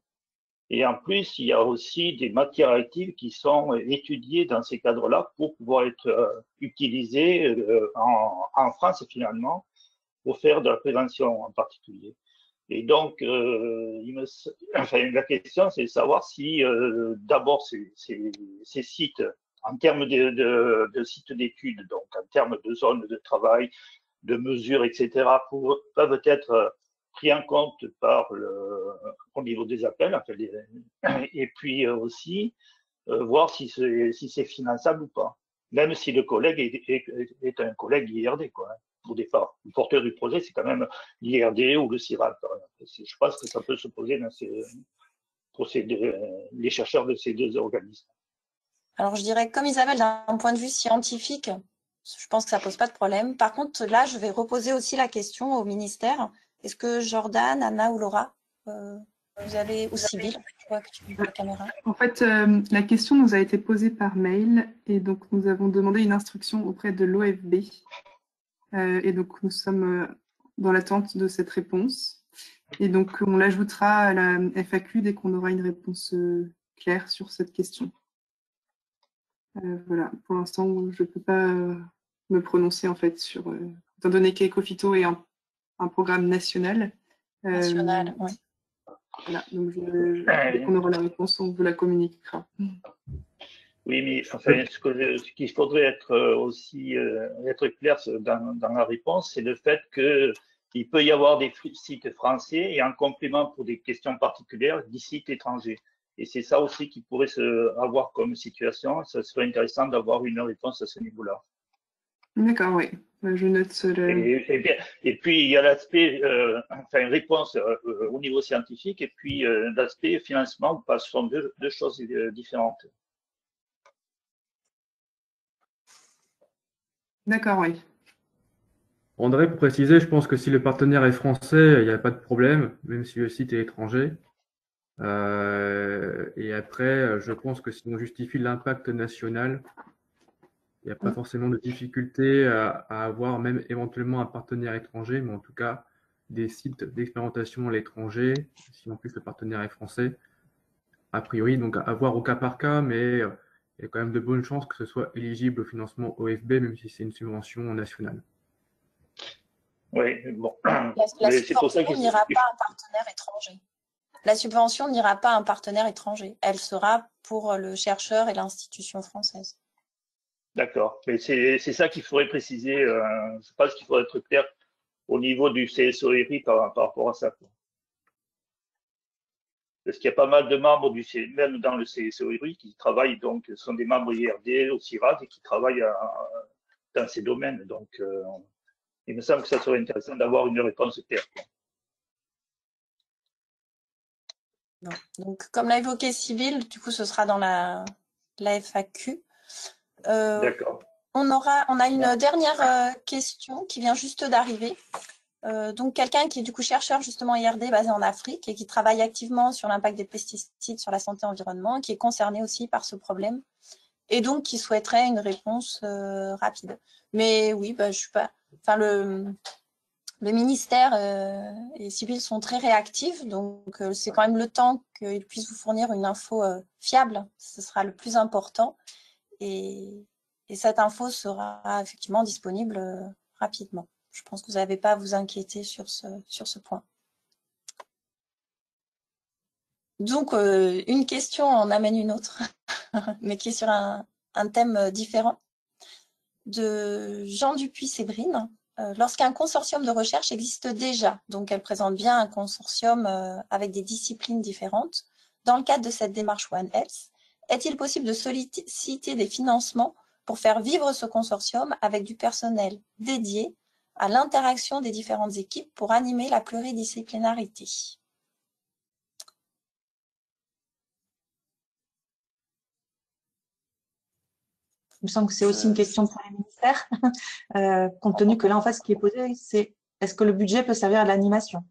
Et en plus, il y a aussi des matières actives qui sont étudiées dans ces cadres-là pour pouvoir être utilisées en France finalement pour faire de la prévention en particulier. Et donc, la question, c'est de savoir si d'abord ces sites, en termes de sites d'études, donc en termes de zones de travail, de mesures, etc., peuvent être pris en compte au niveau des appels, et puis aussi voir si c'est finançable ou pas, même si le collègue est un collègue IRD, quoi. Au départ, le porteur du projet, c'est quand même l'IRD ou le CIRAD. Je pense que ça peut se poser pour les chercheurs de ces deux organismes. Alors, je dirais, comme Isabelle, d'un point de vue scientifique, je pense que ça ne pose pas de problème. Par contre, là, je vais reposer aussi la question au ministère. Est-ce que Jordan, Anna ou Laura, vous avez, ou Sybille, je vois que tu ouvres la caméra. En fait, la question nous a été posée par mail et donc nous avons demandé une instruction auprès de l'OFB. Et donc, nous sommes dans l'attente de cette réponse. Et donc, on l'ajoutera à la FAQ dès qu'on aura une réponse claire sur cette question. Voilà, pour l'instant, je ne peux pas me prononcer en fait sur, étant donné qu'Ecophyto est un programme national. National, oui. Voilà, donc dès qu'on aura la réponse, on vous la communiquera. Oui, mais enfin, ce qu'il faudrait être aussi être clair dans la réponse, c'est le fait qu'il peut y avoir des sites français et en complément pour des questions particulières, des sites étrangers. Et c'est ça aussi qui pourrait avoir comme situation. Ça serait intéressant d'avoir une réponse à ce niveau-là. D'accord, oui. Je note Et puis, il y a l'aspect, enfin, réponse au niveau scientifique, et puis l'aspect financement, parce que ce sont deux choses différentes. D'accord, oui. André, pour préciser, je pense que si le partenaire est français, il n'y a pas de problème, même si le site est étranger. Et après, je pense que si on justifie l'impact national, il n'y a pas forcément de difficulté à avoir même éventuellement un partenaire étranger, mais en tout cas des sites d'expérimentation à l'étranger, si en plus le partenaire est français, a priori, donc à voir au cas par cas, mais il y a quand même de bonnes chances que ce soit éligible au financement OFB, même si c'est une subvention nationale. Oui, bon. La subvention n'ira pas à un partenaire étranger. La subvention n'ira pas à un partenaire étranger. Elle sera pour le chercheur et l'institution française. D'accord. Mais c'est ça qu'il faudrait préciser. Je pense qu'il faudrait être clair au niveau du CSORI par rapport à ça. Parce qu'il y a pas mal de membres même dans le CSORI qui travaillent, donc, sont des membres IRD au CIRAD et qui travaillent dans ces domaines. Donc, il me semble que ça serait intéressant d'avoir une réponse claire. Non. Donc, comme l'a évoqué Sybille, du coup, ce sera dans la FAQ. D'accord. On a une dernière question qui vient juste d'arriver. Donc, quelqu'un qui est du coup chercheur justement IRD basé en Afrique et qui travaille activement sur l'impact des pesticides sur la santé et l'environnement, qui est concerné aussi par ce problème et donc qui souhaiterait une réponse rapide. Mais oui, je suis pas. Enfin, le ministère et Sybille sont très réactifs, donc c'est quand même le temps qu'ils puissent vous fournir une info fiable. Ce sera le plus important. Et cette info sera effectivement disponible rapidement. Je pense que vous n'avez pas à vous inquiéter sur ce point. Donc, une question en amène une autre, mais qui est sur un thème différent. De Jean Dupuis-Sébrine. Lorsqu'un consortium de recherche existe déjà, donc elle présente bien un consortium avec des disciplines différentes, dans le cadre de cette démarche One Health, est-il possible de solliciter des financements pour faire vivre ce consortium avec du personnel dédié à l'interaction des différentes équipes pour animer la pluridisciplinarité? Il me semble que c'est aussi une question pour les ministères, compte tenu que là, en fait, ce qui est posé, c'est est-ce que le budget peut servir à l'animation,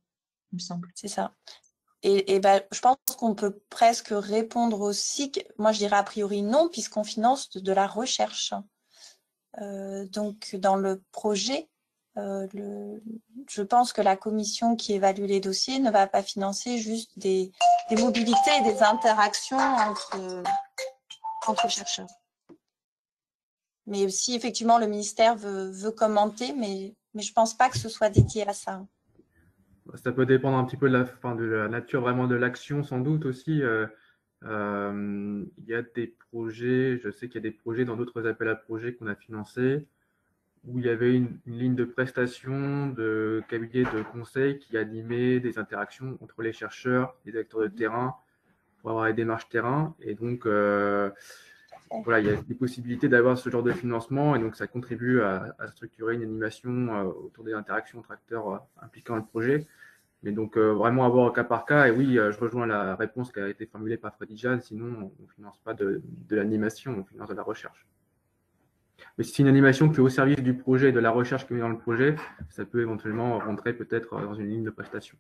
il me semble. C'est ça. Et je pense qu'on peut presque répondre aussi, moi je dirais a priori non, puisqu'on finance de la recherche. Donc dans le projet, je pense que la commission qui évalue les dossiers ne va pas financer juste des mobilités et des interactions entre chercheurs. Mais si effectivement le ministère veut commenter, mais je ne pense pas que ce soit dédié à ça. Ça peut dépendre un petit peu de la nature vraiment de l'action, sans doute aussi. Il y a des projets, je sais qu'il y a des projets dans d'autres appels à projets qu'on a financés, où il y avait une ligne de prestation de cabinet de conseil qui animait des interactions entre les chercheurs, les acteurs de terrain, pour avoir les démarches terrain. Et donc, voilà, il y a des possibilités d'avoir ce genre de financement, et donc ça contribue à structurer une animation autour des interactions entre acteurs impliquant le projet. Mais donc, vraiment avoir au cas par cas. Et oui, je rejoins la réponse qui a été formulée par Freddy Jeanne. Sinon, on ne finance pas de l'animation, on finance de la recherche. Mais si c'est une animation qui est au service du projet et de la recherche qui est dans le projet, ça peut éventuellement rentrer peut-être dans une ligne de prestation.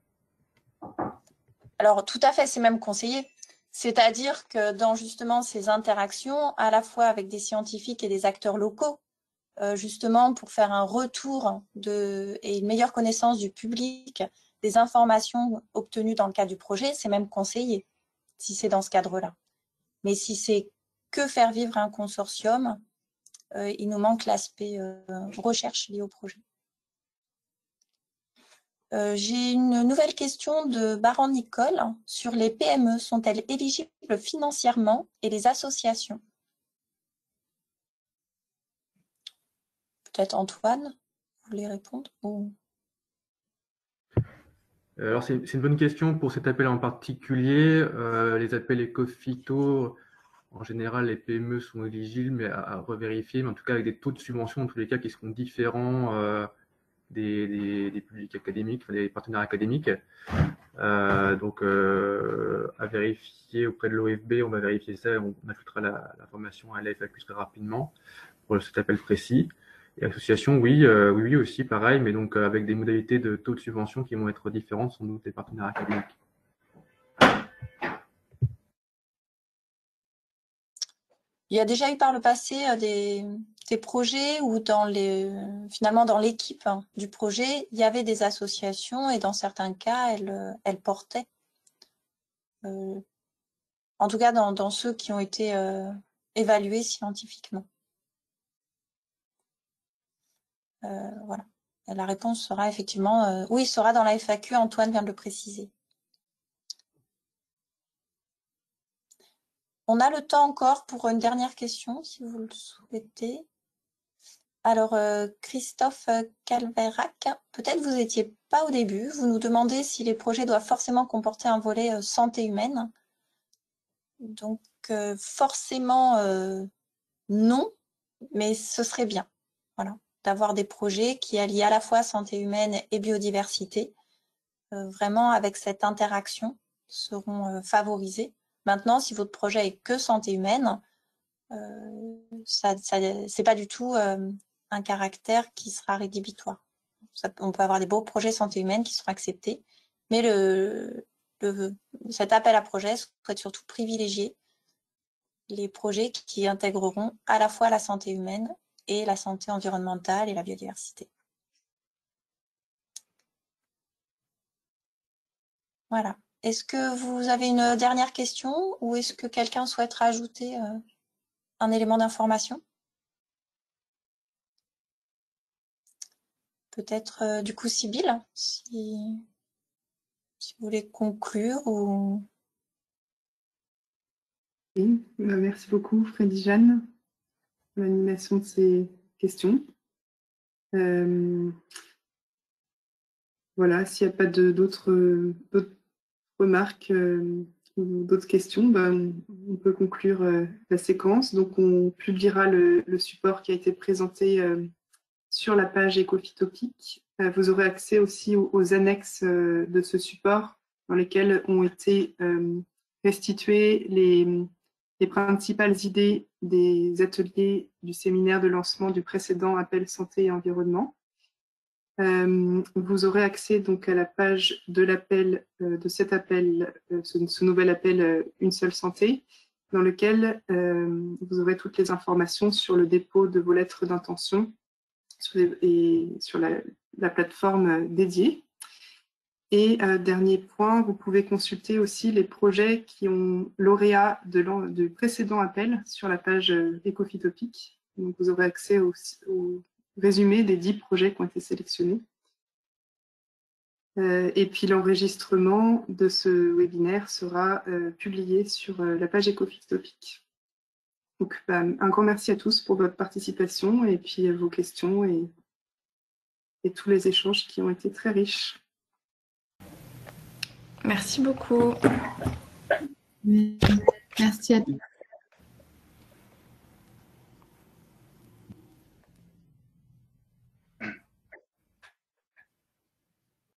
Alors, tout à fait, c'est même conseillé. C'est-à-dire que dans justement ces interactions, à la fois avec des scientifiques et des acteurs locaux, justement pour faire un retour et une meilleure connaissance du public, des informations obtenues dans le cadre du projet, c'est même conseillé, si c'est dans ce cadre-là. Mais si c'est que faire vivre un consortium, il nous manque l'aspect recherche lié au projet. J'ai une nouvelle question de Baron Nicole sur les PME. Sont-elles éligibles financièrement et les associations? Peut-être Antoine, vous voulez répondre ou... Alors, c'est une bonne question pour cet appel en particulier. Les appels éco-phyto en général, les PME sont éligibles, mais à revérifier, mais en tout cas avec des taux de subvention, en tous les cas, qui seront différents des publics académiques, enfin, des partenaires académiques. Donc, à vérifier auprès de l'OFB, on va vérifier ça, on ajoutera l'information à la FAQ très rapidement pour cet appel précis. Et association, oui, oui aussi, pareil, mais donc avec des modalités de taux de subvention qui vont être différentes sans doute des partenaires académiques. Il y a déjà eu par le passé des projets où finalement dans l'équipe du projet, il y avait des associations et dans certains cas, elles portaient. En tout cas, dans ceux qui ont été évalués scientifiquement. Voilà. Et la réponse sera effectivement, oui, sera dans la FAQ, Antoine vient de le préciser. On a le temps encore pour une dernière question, si vous le souhaitez. Alors, Christophe Calverac, peut-être vous n'étiez pas au début. Vous nous demandez si les projets doivent forcément comporter un volet santé humaine. Donc, forcément, non, mais ce serait bien, voilà, d'avoir des projets qui allient à la fois santé humaine et biodiversité. Vraiment, avec cette interaction, seront favorisés. Maintenant, si votre projet est que santé humaine, c'est pas du tout un caractère qui sera rédhibitoire. On peut avoir des beaux projets santé humaine qui seront acceptés, mais cet appel à projet souhaite surtout privilégier les projets qui intégreront à la fois la santé humaine et la santé environnementale et la biodiversité. Voilà. Est-ce que vous avez une dernière question ou est-ce que quelqu'un souhaite rajouter un élément d'information? Peut-être du coup Sybille, si vous voulez conclure ou... Oui, merci beaucoup Frédie-Jeanne pour l'animation de ces questions. Voilà, s'il n'y a pas d'autres remarques ou d'autres questions, on peut conclure la séquence. Donc, on publiera le support qui a été présenté sur la page Ecophytopic. Vous aurez accès aussi aux annexes de ce support dans lesquelles ont été restituées les principales idées des ateliers du séminaire de lancement du précédent appel santé et environnement. Vous aurez accès donc à la page de l'appel, de cet appel, ce nouvel appel Une seule santé, dans lequel vous aurez toutes les informations sur le dépôt de vos lettres d'intention et sur la plateforme dédiée. Et dernier point, vous pouvez consulter aussi les projets qui ont lauréat du précédent appel sur la page Ecophytopic. Donc vous aurez accès au résumé des 10 projets qui ont été sélectionnés. Et puis l'enregistrement de ce webinaire sera publié sur la page Ecophytopic. Donc un grand merci à tous pour votre participation et puis vos questions et tous les échanges qui ont été très riches. Merci beaucoup. Merci à tous.